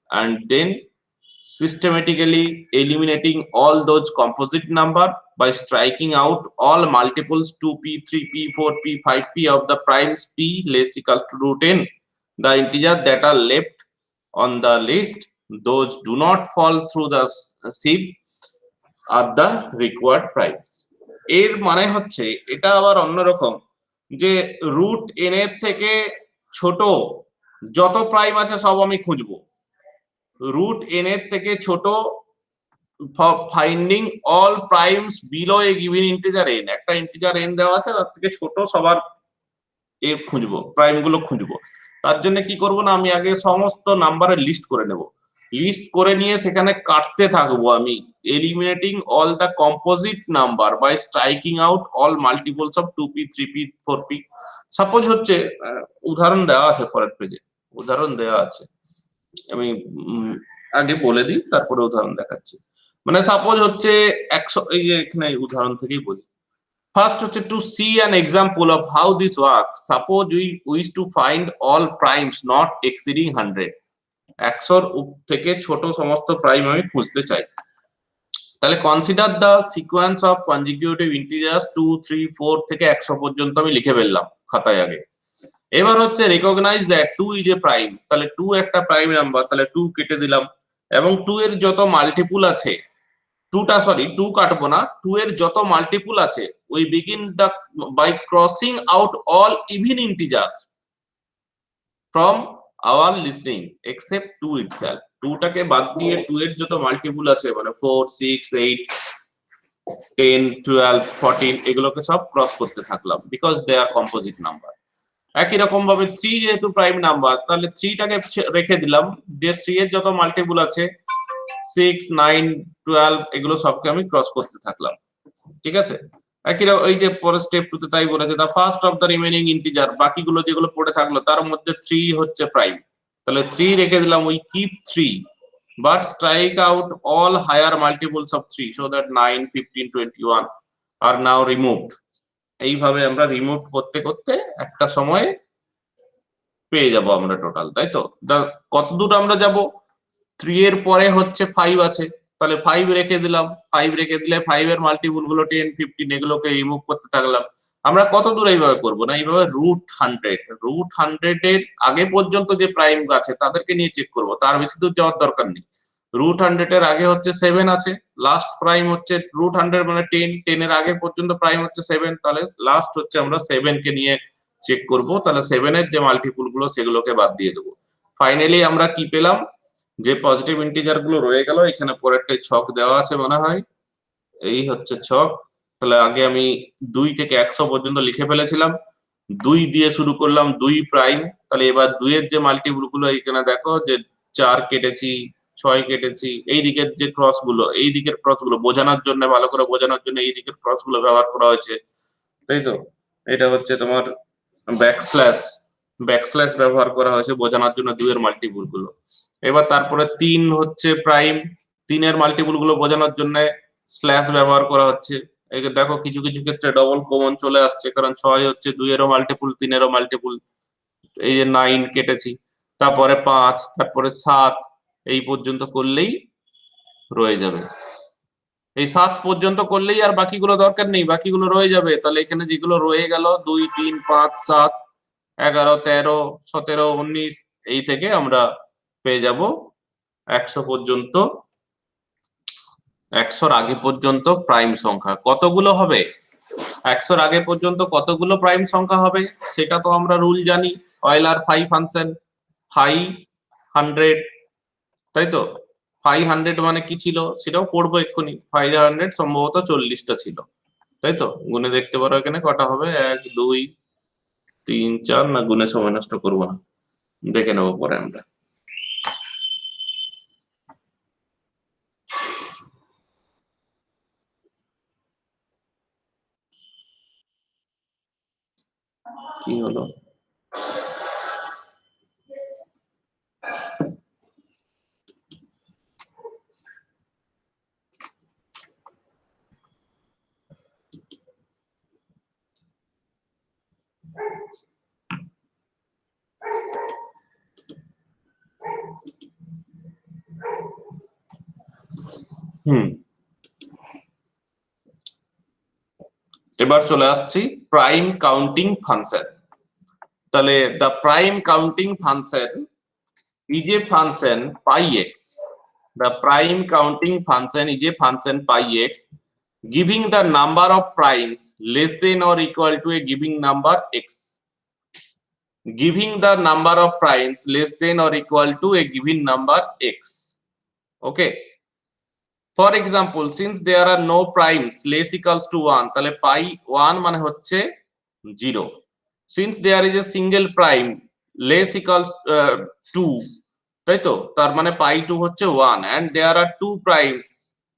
and then systematically eliminating all those composite number by striking out all multiples 2p, 3p, 4p, 5p of the primes p less equal to root n. The integers that are left on the list, those do not fall through the sieve, are the required primes. এর মানে হচ্ছে এটা আবার অন্যরকম, যে root N এর থেকে ছোট যত প্রাইম আছে সব আমি খুঁজবো। রুট এন এর থেকে ছোট, finding all primes below a given integer N. একটা ইন্টিজার এন দেওয়া আছে, তার থেকে ছোট সবার এ খুঁজবো, প্রাইম গুলো খুঁজবো। তার জন্য কি করব না, আমি আগে সমস্ত নাম্বারের লিস্ট করে নেব, লিস্ট করে নিয়ে সেখানে কাটতে থাকবো আমি, eliminating all the composite number by striking out all multiples of 2p, 3p, 4p। Suppose হচ্ছে, উদাহরণ দেওয়া আছে পরের পেজে, উদাহরণ দেওয়া আছে, আমি আগে বলে দিই তারপরে উদাহরণ দেখাচ্ছি। মানে সাপোজ হচ্ছে 100, এই যে এখানে উদাহরণ থেকেই বলি। First হচ্ছে to see an example of how this works, suppose we wish to find all primes not exceeding 100। 100 থেকে ছোট সমস্ত প্রাইম আমি খুঁজতে চাই। তাহলে consider the sequence of consecutive integers 2, 3, 4 থেকে 100 পর্যন্ত আমি লিখে ফেললাম খাতায় আগে। এবার হচ্ছে recognise that 2 is a prime. তাহলে 2 একটা প্রাইম নাম্বার, তাহলে 2 কেটে দিলাম, এবং 2 এর যত মাল্টিপুল আছে, 2 কাটবো না, 2 এর যত মাল্টিপুল আছে, we begin the by crossing out all even integers from our listing except 2 itself. 2 টাকে বাদ দিয়ে 2 এর যত মাল্টিপুল আছে, মানে 4, 6, 8, 10, 12, 14, এগুলোকে সব ক্রস করতে থাকলাম, because they are composite number. একই রকম ভাবে 3 যেহেতু প্রাইম নাম্বার, তাহলে 3 টাকে রেখে দিলাম, যে 3 এর যত মাল্টিপুল আছে 6, 9, 12, এগুলো সবকে আমি ক্রস করতে থাকলাম। ঠিক আছে, একই ওই যে পরের স্টেপ 2 তে তাই বলেছে, the first of the remaining integer, বাকিগুলো যেগুলো পড়ে থাকলো তার মধ্যে 3 হচ্ছে প্রাইম, তাহলে 3 রেখে দিলাম, we keep 3 but strike out all higher multiples of 3 so that 9, 15, 21 are now removed. এইভাবে আমরা রিমুভ করতে করতে একটা সময় পেয়ে যাব আমরা টোটাল, তাই তো? কত দূর আমরা যাব? 3 এর পরে হচ্ছে 5 আছে, তাহলে 5 রেখে দিলাম। 5 রেখে দিলে 5 এর মাল্টিপুল গুলো 10, 15 এগুলোকে রিমুভ করতে থাকলাম। আমরা কত দূর এইভাবে করবো না, এইভাবে √100 এর আগে পর্যন্ত যে প্রাইম আছে তাদেরকে নিয়ে চেক করব, তার বেশি দূর যাওয়ার দরকার নেই। √100 এর আগে হচ্ছে 7 আছে, লাস্ট প্রাইম হচ্ছে √100 মানে 10 এর আগে পর্যন্ত প্রাইম হচ্ছে 7, তাহলে লাস্ট হচ্ছে আমরা 7 কে নিয়ে চেক করব, তাহলে 7 এর যে মাল্টিপুল গুলো সেগুলোকে বাদ দিয়ে দেবো। ফাইনালি আমরা কি পেলাম, যে পজিটিভ ইন্টিজার গুলো রয়ে গেল, এখানে পরেরটা ছক দেওয়া আছে মনে হয়, এই হচ্ছে ছক। তাহলে আগে আমি 2 থেকে 100 পর্যন্ত লিখে ফেলেছিলাম, 2 দিয়ে শুরু করলাম, 2 প্রাইম। তাহলে এবার 2 এর যে মাল্টিপুল গুলো এখানে দেখো যে 4 কেটেছি, 6 কেটেছি, এই দিকের যে ক্রস গুলো, এই দিকের ক্রস গুলো বোঝানোর জন্য, ভালো করে বোঝানোর জন্য এই দিকের ক্রস গুলো ব্যবহার করা হয়েছে, তাই তো? এটা হচ্ছে তোমার ব্যাকস্ল্যাশ ব্যবহার করা হয়েছে বোঝানোর জন্য 2 এর মাল্টিপুল গুলো। এবার তারপরে 3 হচ্ছে প্রাইম, 3 এর মাল্টিপুল গুলো বোঝানোর জন্য স্ল্যাশ ব্যবহার করা হচ্ছে। এই দেখো কিছু কিছু ক্ষেত্রে ডবল কমন চলে আসছে, কারণ 6 হচ্ছে 2 এরও মাল্টিপুল, 3 এরও মাল্টিপুল। এই যে 9 কেটেছি, তারপরে 5, তারপরে 7, এই পর্যন্ত করলেই রয়ে যাবে। এই 7 পর্যন্ত করলেই আর বাকিগুলো দরকার নেই, বাকিগুলো রয়ে যাবে। তাহলে এখানে যেগুলো রয়ে গেল 2, 3, 5, 7, 11, 13, 17, 19, এই থেকে আমরা পেয়ে যাব 100 পর্যন্ত, 100-র আগে পর্যন্ত প্রাইম সংখ্যা কতগুলো হবে। 100-র আগে পর্যন্ত কতগুলো প্রাইম সংখ্যা হবে সেটা তো আমরা রুল জানি, অয়েলার 5 ফাংশন 500, তাই তো? 500 মানে কি ছিল সেটাও পড়বো এক্ষুনি। 500 সম্ভবত 40টা ছিল, তাই তো? গুনে দেখতে পারো এখানে কটা হবে, 1, 2, 3, 4, না গুনে সময় নষ্ট করবো না, দেখে নেবো পরে আমরা। কি হলো, এবার চলে আসছি প্রাইম কাউন্টিং ফাংশন। তাহলে the prime counting function is a function pi x. The prime counting function is a function pi x giving the number of primes less than or equal to a given number x. Giving the number of primes less than or equal to a given number x. Okay. For example, since there are no primes less equals to 1, তাহলে pi 1 মানে হচ্ছে 0. Since there is a single prime less equals 2, তাই তো? তার মানে pi 2 হচ্ছে 1, and there are 2 primes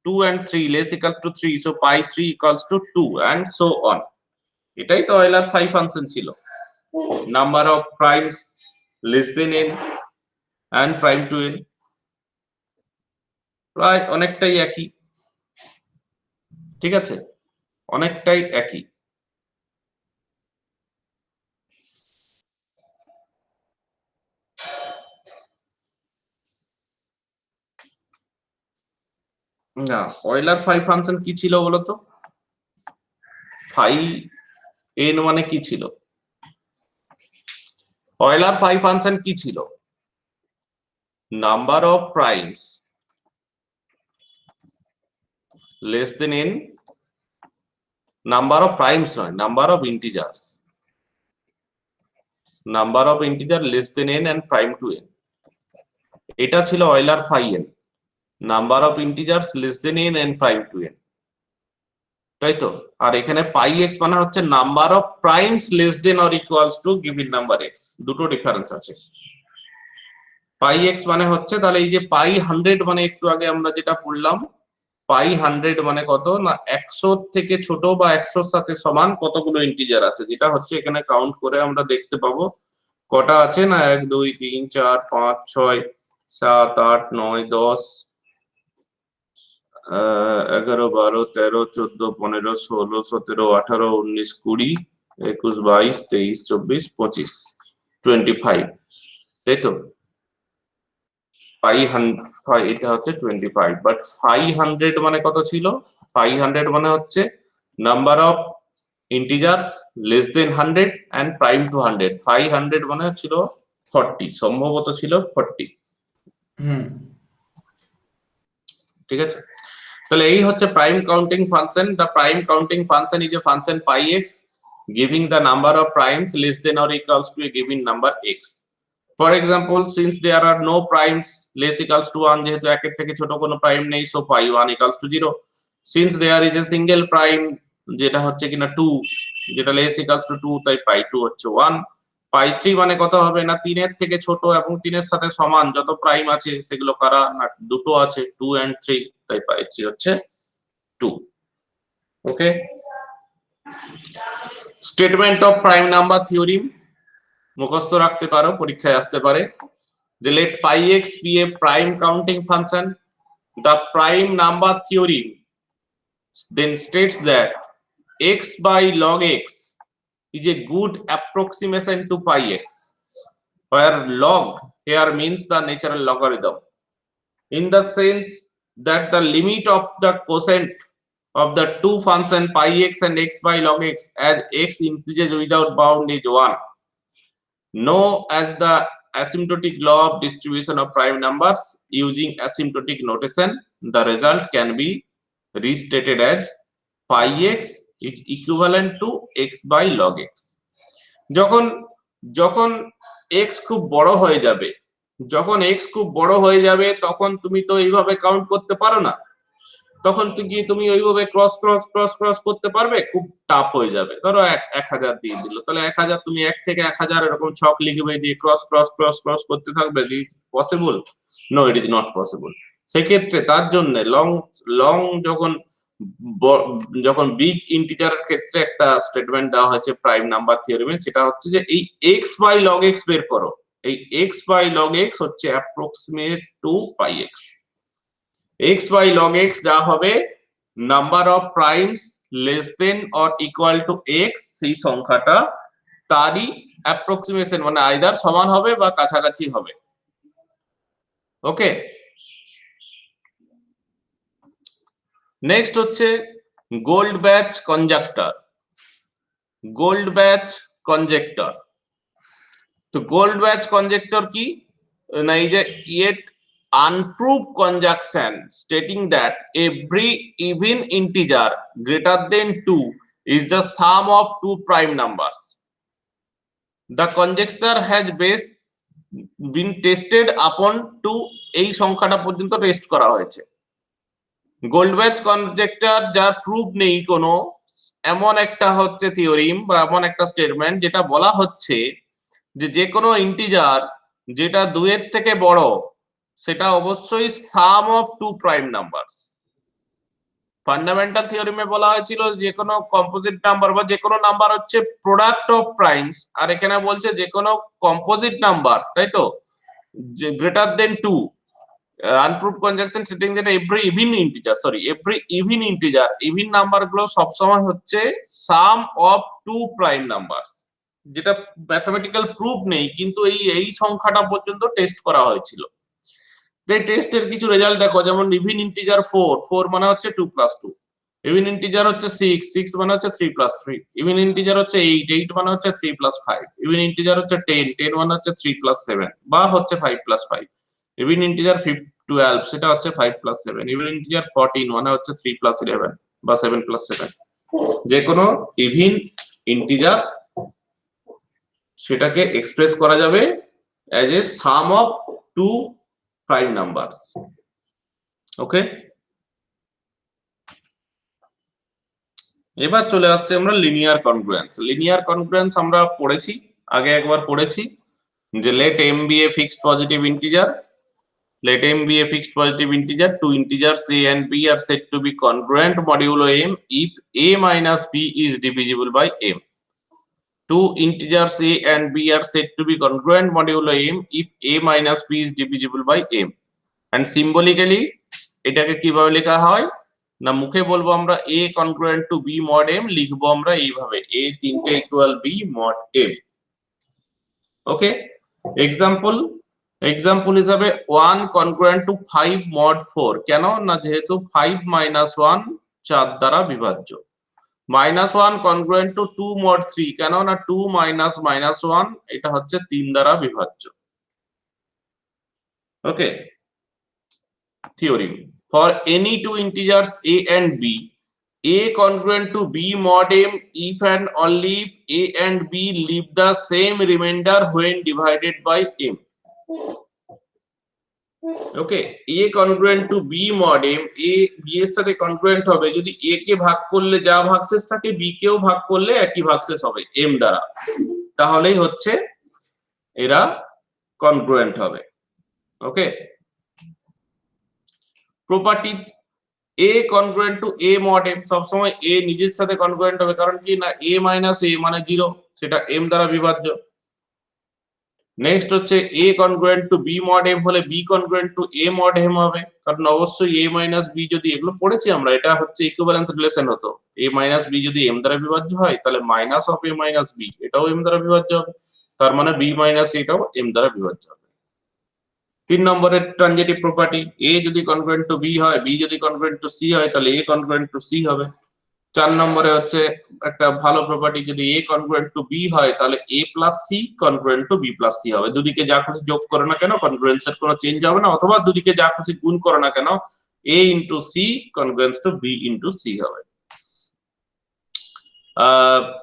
2 and 3 less equals to 3, so pi 3 equals to 2 and so on. এটাই তো অয়েলার 5 ফাংশন ছিল। Number of primes less than n and prime to n, প্রায় অনেকটাই একই, ঠিক আছে? অনেকটাই একই। না, অয়েলার 5 ফাংশন কি ছিল বলতো? 5n মানে কি ছিল? অয়েলার 5 ফাংশন কি ছিল? Number of primes less than n, number of primes নয়, number of integers, number of integer less than n and prime to n, এটা ছিল Euler 5n, number of integers less than n and prime to n, তাই তো? আর এখানে pi x মানে হচ্ছে number of primes less than or equals to given number x, দুটো difference আছে। পাই এক্স মানে হচ্ছে, তাহলে এই যে পাই 100 মানে একটু আগে আমরা যেটা পড়লাম, পাই 100 মানে কত না 100 থেকে ছোট বা 100-র সাথে সমান কতগুলো ইন্টিজার আছে, যেটা হচ্ছে এখানে কাউন্ট করে আমরা দেখতে পাবো কটা আছে না 1, 2, 3, 4, 5, 6, 7, 8, 9, 10, 11, 12, 13, 14, 15, 16, 17, 18, 19, 20, 21, 22, 23, 24, 25, তাই তো 500 এটা হচ্ছে 25, বাট 500 মানে কত ছিল? 500 মানে হচ্ছে number of integers less than 100 and prime to 100। 500 মানে ছিল 40, সম্ভবত ছিল 40। হুম ঠিক আছে, তাহলে এই হচ্ছে prime counting function. The prime counting function is a function pi x giving the number of primes less than or equals to a given number x. For example, since there are no primes less equals to 1, যেহেতু একের থেকে ছোট কোনো prime নেই, so pi 1 equals to 0. Since there is a single prime যেটা হচ্ছে কিনা 2, যেটা less equals to 2, তাই pi 2 হচ্ছে 1. pi 3 মানে কত হবে না 3 এর থেকে ছোট এবং 3 এর সাথে সমান যত প্রাইম আছে সেগুলো কারা না দুটো আছে 2 and 3, তাই pi 3 হচ্ছে 2. Okay, statement of prime number theorem মুখস্থ রাখতে পারো, পরীক্ষায় আসতে পারে যে let pi x be a prime counting function. The prime number theorem then states that x by log x is a good approximation to pi x, where log here means the natural logarithm, in the sense that the limit of the quotient of the two function pi x and x by log x as x increases without bound is 1. Know as the asymptotic law of distribution of prime numbers using asymptotic notation, the result can be restated as pi x is equivalent to x by log x. যখন যখন x খুব বড় হয়ে যাবে, যখন x খুব বড় হয়ে যাবে তখন তুমি তো এইভাবে কাউন্ট করতে পারো না, তখন তুমি ওইভাবে ক্রস ক্রস ক্রস ক্রস করতে পারবে? খুব টাফ হয়ে যাবে। ধরো 1000 দিয়ে দিল, তাহলে 1000 তুমি 1 থেকে 1000 এরকম ছক লিখবে, দিয়ে ক্রস ক্রস ক্রস ক্রস করতে থাকবে। Possible? No, it is not possible. সেক্ষেত্রে তার জন্য লং যখন বিগ ইন্টিজারের ক্ষেত্রে একটা স্টেটমেন্ট দেওয়া হয়েছে প্রাইম নাম্বার থিওরেমে, সেটা হচ্ছে যে এই x বাই log x বের করো। এই x বাই log x হচ্ছে approximate to pi x। x by log x যা হবে number of primes less than or equal to x, সেই সংখ্যাটা তারই অ্যাপ্রক্সিমেশন, মানে আইদার সমান হবে বা কাছাকাছি হবে। ওকে, নেক্সট হচ্ছে গোল্ড ব্যাচ কনজাক্টর। গোল্ড ব্যাচ কনজেক্টর, তো গোল্ড ব্যাচ কনজেক্টর কি না, এই যে yet unproved conjunction stating that every even integer greater than 2 is the sum of two prime numbers. The conjecture has been tested upon to এই সংখ্যাটা পর্যন্ত test করা হয়েছে। গোল্ড ব্যাচ কনজেক্টর যার প্রুফ নেই কোনো, এমন একটা হচ্ছে থিওরিম বা এমন একটা স্টেটমেন্ট যেটা বলা হচ্ছে যে কোনো ইন্টিজার যেটা 2 এর থেকে বড় সেটা অবশ্যই sum of two prime numbers. Fundamental থিওরিমে বলা হয়েছিল যে কোনো কম্পোজিট নাম্বার বা যে কোনো নাম্বার হচ্ছে প্রোডাক্ট অফ প্রাইমস, আর এখানে বলছে যে কোনো কম্পোজিট নাম্বার, তাই তো, যে greater than 2। Unproved conjunction stating that every even integer, even number গুলো সবসময় হচ্ছে sum of two prime numbers, যেটা ম্যাথমেটিক্যাল প্রুফ নেই কিন্তু এই সংখ্যাটা পর্যন্ত টেস্ট করা হয়েছিল। এই টেস্টের কিছু রেজাল্ট দেখো, যেমন ইভিন ইন্টিজার 4 মানে হচ্ছে 2 + 2, ইভিন ইন্টিজার হচ্ছে 6 মানে হচ্ছে 3 + 3, ইভিন ইন্টিজার হচ্ছে 8 মানে হচ্ছে 3 + 5, ইভিন ইন্টিজার হচ্ছে 10 মানে হচ্ছে 3 + 7 বা হচ্ছে 5 + 5, ইভিন ইন্টিজার 12 সেটা হচ্ছে 5 + 7, ইভিন ইন্টিজার 14 মানে হচ্ছে 3 + 11 বা 7 + 7। যে কোনো ইভিন ইন্টিজার সেটাকে এক্সপ্রেস করা যাবে as a sum of two prime numbers. Okay, এবার চলে আসছে আমরা লিনিয়ার কনগ্রুয়েন্স। লিনিয়ার কনগ্রুয়েন্স আমরা পড়েছি, আগে একবার পড়েছি যে let m be a fixed positive integer, let m be a fixed positive integer, two integers a and b are said to be congruent modulo m if a minus b is divisible by m. Two integers a and b are said to be congruent modulo m if a minus b is divisible by m. And symbolically এটাকে কিভাবে লেখা হয় না, মুখে বলবো আমরা a congruent to b mod m, লিখবো আমরা এইভাবে a তিনটে ইকুয়াল b mod m। ওকে, এক্সাম্পল হিসাবে 1 কনগ্রুয়েন্ট টু 5 মড 4, কেন না যেহেতু 5 মাইনাস 1 4 দ্বারা বিভাজ্য। -1 কনগ্রুয়েন্ট টু 2 মড 3, কেন না 2 মাইনাস -1 এটা হচ্ছে 3 দ্বারা বিভাজ্য। ওকে, theorem for any two integers a and b, a congruent to b mod m if and only if a and b leave the same remainder when divided by m. Okay, a congruent to b mod m, a b এর সাথে congruent হবে যদি a কে ভাগ করলে যা ভাগশেষ থাকে b কেও ভাগ করলে একই ভাগশেষ হবে m দ্বারা, তাহলেই হচ্ছে এরা congruent হবে। ওকে, properties a congruent to a mod m, সব সময় a নিজের সাথে congruent হবে, কারণ কি না a মাইনাস a মানে 0, সেটা m দ্বারা বিভাজ্য। নেক্সট হচ্ছে a congruent to b mod m হলে b congruent to a mod m হবে, কারণ অবশ্যই a মাইনাস b যদি, এগুলো পড়েছি আমরা, এটা হচ্ছে ইকুইভ্যালেন্স রিলেশন হতো, a মাইনাস b যদি m দ্বারা বিভাজ্য হয় তাহলে minus of a minus b এটাও m দ্বারা বিভাজ্য হবে, তার মানে b মাইনাস এটাও m দ্বারা বিভাজ্য হবে। 3 নম্বরের ট্রানজিটিভ প্রপার্টি, a যদি congruent to b হয়, b যদি congruent to c হয় তাহলে a congruent to c হবে। 4 নম্বরে হচ্ছে একটা ভালো প্রপার্টি, যদি a congruent to b হয় তাহলে a plus c congruent to b plus c হবে। দুদিকে যা খুশি যোগ করো না কেন congruence এর কোনো চেঞ্জ হবে না, অথবা দুদিকে যা খুশি গুণ করো না কেন a into c congruent to b into c হবে।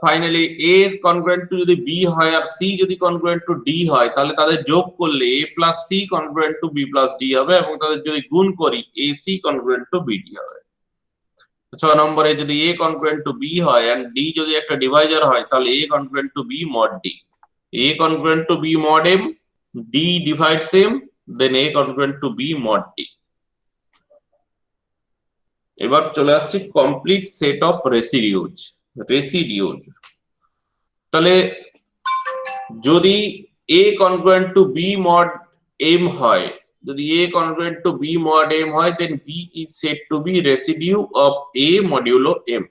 ফাইনালি a congruent to যদি b হয় আর c যদি congruent to d হয় তাহলে তাদের যোগ করলে a plus c congruent to b plus d হবে, এবং তাদের যদি গুণ করি ac congruent to bd হবে। 6 নম্বরে যদি a congruent to b হয় and d যদি একটা ডিভাইজার হয় তাহলে a congruent to b mod d, a congruent to b mod m, d divides m, then a congruent to b mod d। এবার চলে আসছে কমপ্লিট সেট অফ রেসিডিউজ। তাহলে যদি a congruent to b mod m হয়, যদি a congruent to b mod m হয়, then b is said to be residue of a modulo m।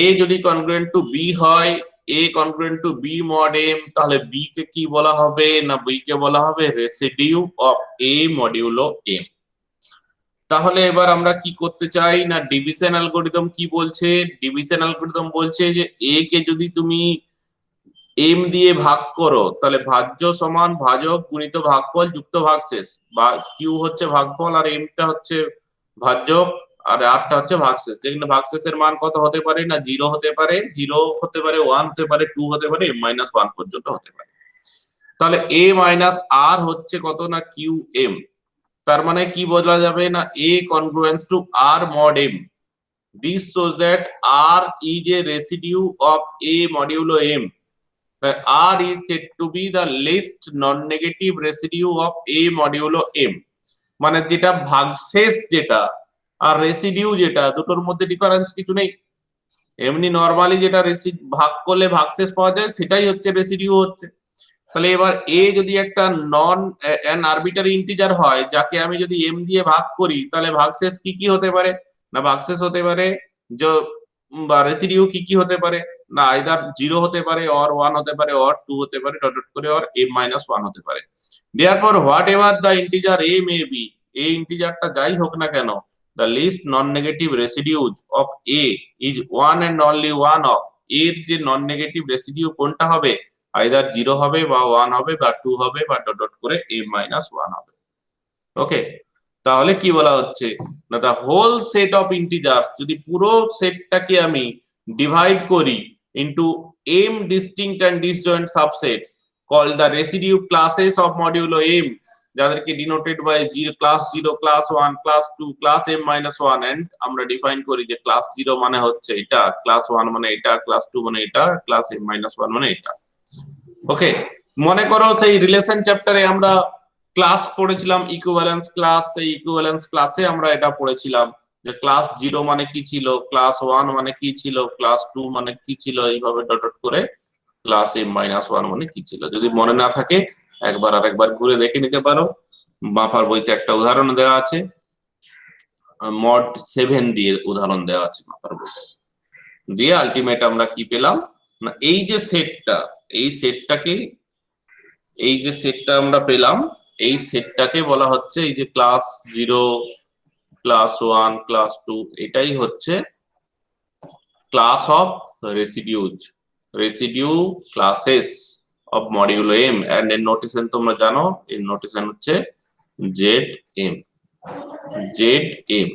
a যদি congruent to b হয়, a congruent to b mod m, তাহলে b কে কি বলা হবে না b কে বলা হবে residue of a modulo m। তাহলে এবার আমরা কি করতে চাই না ডিভিশন অ্যালগরিদম কি বলছে, ডিভিশন অ্যালগরিদম বলছে যে a কে যদি তুমি m দিয়ে ভাগ করো তাহলে ভাজ্য সমান ভাজক গুণিত ভাগফল যুক্ত ভাগশেষ, বা q হচ্ছে ভাগফল আর m টা হচ্ছে ভাজক আর r টা হচ্ছে ভাগশেষ। যেখানে ভাগশেষের মান কত হতে পারে না 0 হতে পারে, 0 হতে পারে, 1 হতে পারে, 2 হতে পারে, m-1 পর্যন্ত হতে পারে। তাহলে a মাইনাস r হচ্ছে কত না qm, তার মানে কি বলা যাবে না a congruent to r mod m, this shows that r is a residue of a modulo m, r is said to be the least non-negative residue of a modulo m। মানে যেটা ভাগশেষ যেটা আর রেসিডিউ যেটা, দুটোর মধ্যে difference কিছু নেই। এমনি নরমালি যেটা ভাগ করলে ভাগশেষ পাওয়া যায় সেটাই হচ্ছে রেসিডিউ হচ্ছে। তাহলে এবার a যদি একটা নন অ্যান আরবিটারি ইন্টিজার হয়, যাকে আমি যদি m দিয়ে ভাগ করি তাহলে ভাগশেষ কি কি হতে পারে না ভাগশেষ হতে পারে যে, বা রেসিডিউ কি কি হতে পারে না আইদার 0 হতে পারে, অর 1 হতে পারে, অর 2 হতে পারে, ডট ডট করে, অর m-1 হতে পারে। therefore whatever the integer a may be, এই ইন্টিজারটা যাই হোক না কেন, the least non-negative residues of a is one and only one of, এর যে নন নেগেটিভ রেসিডিউ কোনটা হবে, আইদার 0 হবে বা 1 হবে বা 2 হবে বা ডট ডট করে m-1 হবে। ওকে, তাহলে কি বলা হচ্ছে না the whole set of integers, যদি পুরো সেটটাকে আমি ডিভাইড করি into m distinct and disjoint subsets called the residue classes of modulo m, যাদেরকে denoted by class 0, class 1, class 2, class m-1, and আমরা ডিফাইন করি যে ক্লাস 0 মানে হচ্ছে এটা, ক্লাস 1 মানে এটা, ক্লাস 2 মানে এটা, ক্লাস m-1 মানে এটা। ওকে, মনে করো সেই রিলেশন চ্যাপ্টারে আমরা ক্লাস পড়েছিলাম ইকুইভ্যালেন্স ক্লাস, সেই ইকুইভ্যালেন্স ক্লাসে আমরা এটা পড়েছিলাম যে ক্লাস 0 মানে কি ছিল, ক্লাস 1 মানে কি ছিল, ক্লাস 2 মানে কি ছিল, এইভাবে ডট ডট করে ক্লাস m-1 মানে কি ছিল। যদি মনে না থাকে একবার আরেকবার ঘুরে দেখে নিতে পারো, বাফার বইতে একটা উদাহরণ দেওয়া আছে, মড 7 দিয়ে উদাহরণ দেওয়া আছে বাফার বইতে, দিয়ে আলটিমেট আমরা কি পেলাম না এই যে সেটটা, এই সেটটাকে এই যে সেটটা আমরা পেলাম, এই সেটটাকে বলা হচ্ছে এই যে ক্লাস 0, ক্লাস 1, ক্লাস 2, এটাই হচ্ছে class of residues, residue classes of modulo m. And এর নোটেশন তোমরা জানো, এর নোটেশন হচ্ছে Z m. Z m,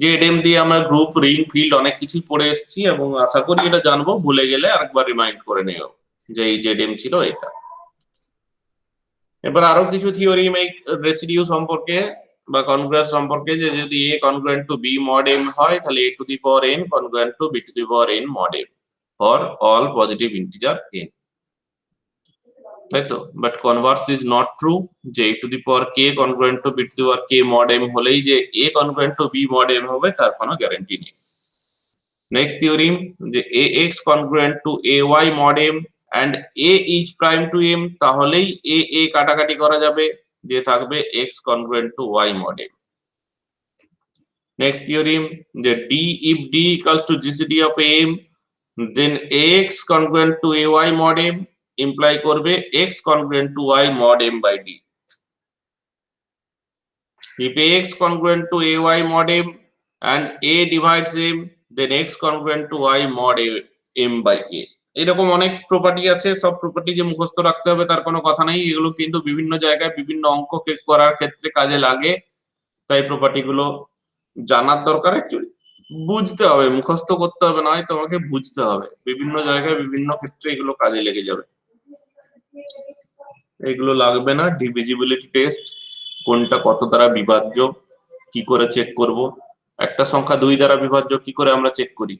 Z m দিয়ে আমরা গ্রুপ, রিং, ফিল্ড অনেক কিছুই পড়ে এসেছি এবং আশা করি এটা জানবো, ভুলে গেলে আরেকবার রিমাইন্ড করে নিও যে এই জেড এম ছিল এটা। এবার আরো কিছু থিওরিম এই রেসিডিউ সম্পর্কে বা কনগ্রুয়েন্স সম্পর্কে, যে যদি a congruent to b mod m হয় তাহলে a to the power n congruent to b to the power n mod m for all positive integer n, তাই তো? But Converse is not true, যে a to the power k congruent to b to the power k mod m হলেই যে a congruent to b mod m হবে তার কোনো guarantee নেই। Next theorem, যে ax congruent to ay mod m and a is prime to m, তাহলেই a কাটাকাটি করা যাবে, যে থাকবে x congruent to y mod m। Next theorem, যে d if d equals to gcd of am, then ax congruent to ay mod m imply করবে x congruent to y mod m by d। If ax congruent to ay mod m and a divides m, then x congruent to y mod m by a। এরকম অনেক property আছে, সব property যে মুখস্থ রাখতে হবে তার কোনো কথা নেই, এগুলো কিন্তু বিভিন্ন জায়গায় বিভিন্ন অঙ্ক করার ক্ষেত্রে কাজে লাগে, তাই প্রপার্টি গুলো জানার দরকার, অ্যাকচুয়ালি বুঝতে হবে, মুখস্থ করতে হবে নয়, তোমাকে বুঝতে হবে, বিভিন্ন জায়গায় বিভিন্ন ক্ষেত্রে এগুলো কাজে লেগে যাবে। এগুলো লাগবে না। ডিভিজিবিলিটি টেস্ট, কোনটা কত দ্বারা বিভাজ্য কি করে চেক করব, একটা সংখ্যা 2 দ্বারা বিভাজ্য কি করে আমরা চেক করি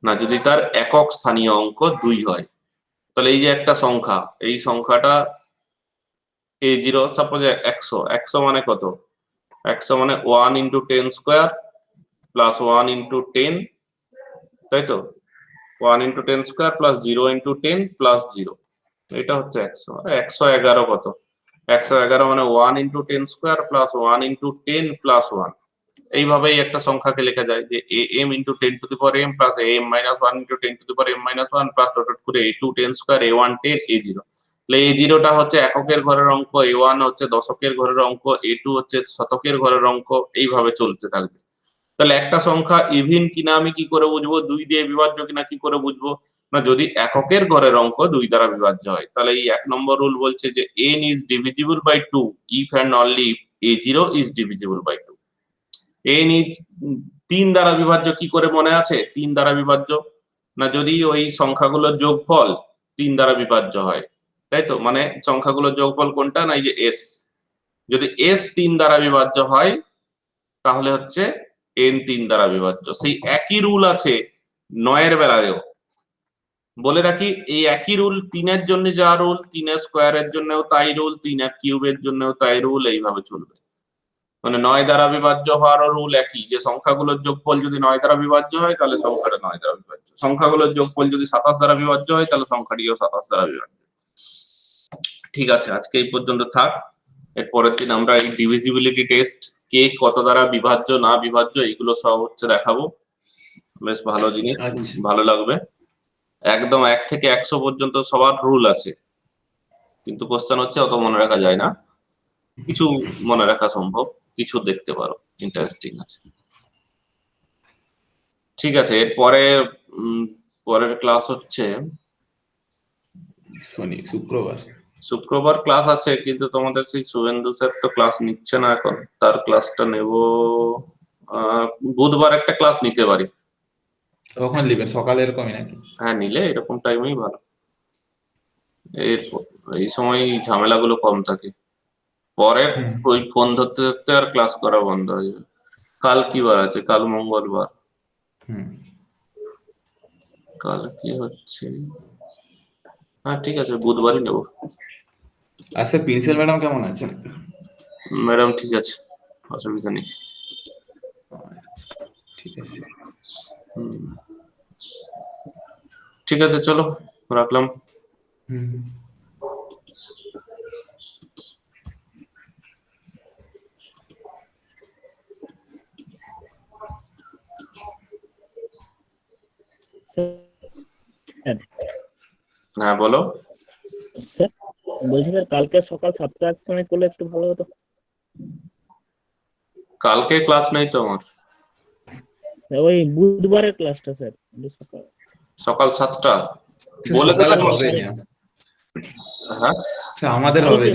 না, যদি তার একক স্থানীয় অঙ্ক 2 হয়। তাহলে এই যে একটা সংখ্যা, এই সংখ্যাটা a0 সাপোজ 100, 100 মানে কত, 100 মানে 1 into 10 স্কয়ার প্লাস 1 into 10, তাই তো? 1 into 10 square plus 0 into 10 plus 0, এটা হচ্ছে 100। 111 কত, 111 মানে 1 into 10 square plus 1 into 10 plus 1। এইভাবেই একটা সংখ্যাকে লেখা যায় যে am into 10 to the power m plus am minus 1 into 10 to the power m minus 1 plus dot করে a2 10 স্কয়ার a1 10 a0। তাহলে a0 টা হচ্ছে এককের ঘরের অঙ্ক, a1 হচ্ছে দশকের ঘরের অঙ্ক, a2 হচ্ছে শতকের ঘরের অঙ্ক, এইভাবে চলতে থাকবে। তাহলে একটা সংখ্যা ইভিন কিনা আমি কি করে বুঝবো, 2 দিয়ে বিভাজ্য কিনা কি করে বুঝবো না, যদি এককের ঘরের অঙ্ক 2 দ্বারা বিভাজ্য হয়। তাহলে এই 1 নম্বর রুল বলছে যে n is divisible by 2 if and only if a0 is divisible by 2। n is 3 দ্বারা বিভাজ্য কি করে মনে আছে, 3 দ্বারা বিভাজ্য না, যদি ওই সংখ্যাগুলোর যোগফল 3 দ্বারা বিভাজ্য হয়, তাই তো? মানে সংখ্যাগুলোর যোগফল কোনটা না, এই যে s, যদি s 3 দ্বারা বিভাজ্য হয় তাহলে হচ্ছে n 3 দ্বারা বিভাজ্য। সেই একই রুল আছে 9 এর বেলায়ও, বলে রাখি এই একই রুল 3 এর জন্য যা রুল, 3 এর স্কয়ারের জন্যও তাই রুল, 3 এর কিউবের জন্যও তাই রুল, এইভাবে চলবে। মানে 9 দ্বারা বিভাজ্য হওয়ারও রুল একই, যে সংখ্যাগুলোর যোগফল যদি 9 দ্বারা বিভাজ্য হয় তাহলে সংখ্যাটা 9 দ্বারা বিভাজ্য, সংখ্যাগুলোর যোগফল যদি 27 দ্বারা বিভাজ্য হয় তাহলে সংখ্যাটিও 27 দ্বারা বিভাজ্য। ঠিক আছে, আজকে এই পর্যন্ত থাক। এর পরের দিন আমরা এই ডিভিজিবিলিটি টেস্ট, কে কত দ্বারা বিভাজ্য না বিভাজ্য, এগুলো সব হচ্ছে দেখাবো। বেশ ভালো জিনিস, আচ্ছা। ভালো লাগবে। একদম 1 থেকে 100 পর্যন্ত সবার রুল আছে, কিন্তু কোশ্চেন হচ্ছে অত মনে রাখা যায় না, কিছু মনে রাখা সম্ভব, কিছু দেখতে পারো, ইন্টারেস্টিং আছে। ঠিক আছে, এরপরে পরের ক্লাস হচ্ছে শুক্রবার। শুক্রবার ক্লাস আছে, কিন্তু তোমাদের সেই শুভেন্দু স্যার তো ক্লাস নিচ্ছে না এখন, তার ক্লাসটা নেব বুধবার একটা ক্লাস নিতে পারি। কখন নেবেন, সকালে এরকমই নাকি? হ্যাঁ, নিলে এরকম টাইমেই ভালো, এই সময় ঝামেলাগুলো কম থাকে, পরে ওই ফোন ধরতে ধরতে আর ক্লাস করা বন্ধ হয়ে যাবে। কাল কি বার আছে, কাল মঙ্গলবার, কাল কি হচ্ছে, হ্যাঁ ঠিক আছে বুধবারই নেব। আচ্ছা, প্রিন্সিপাল ম্যাডাম কেমন আছেন? ম্যাডাম ঠিক আছে, অসুবিধা নেই। ঠিক আছে। ঠিক আছে, চলো রাখলাম। হ্যাঁ বলো। বলছি স্যার কালকে সকাল 7টার সময় করলে একটু ভালো হতো। কালকে ক্লাস নেই তো আমার, ওই বুধবারের ক্লাসটা স্যার সকাল। সকাল 7টা। আচ্ছা, বলে তো সকালে দেখো। হবে না। হ্যাঁ আচ্ছা আমাদের হবে না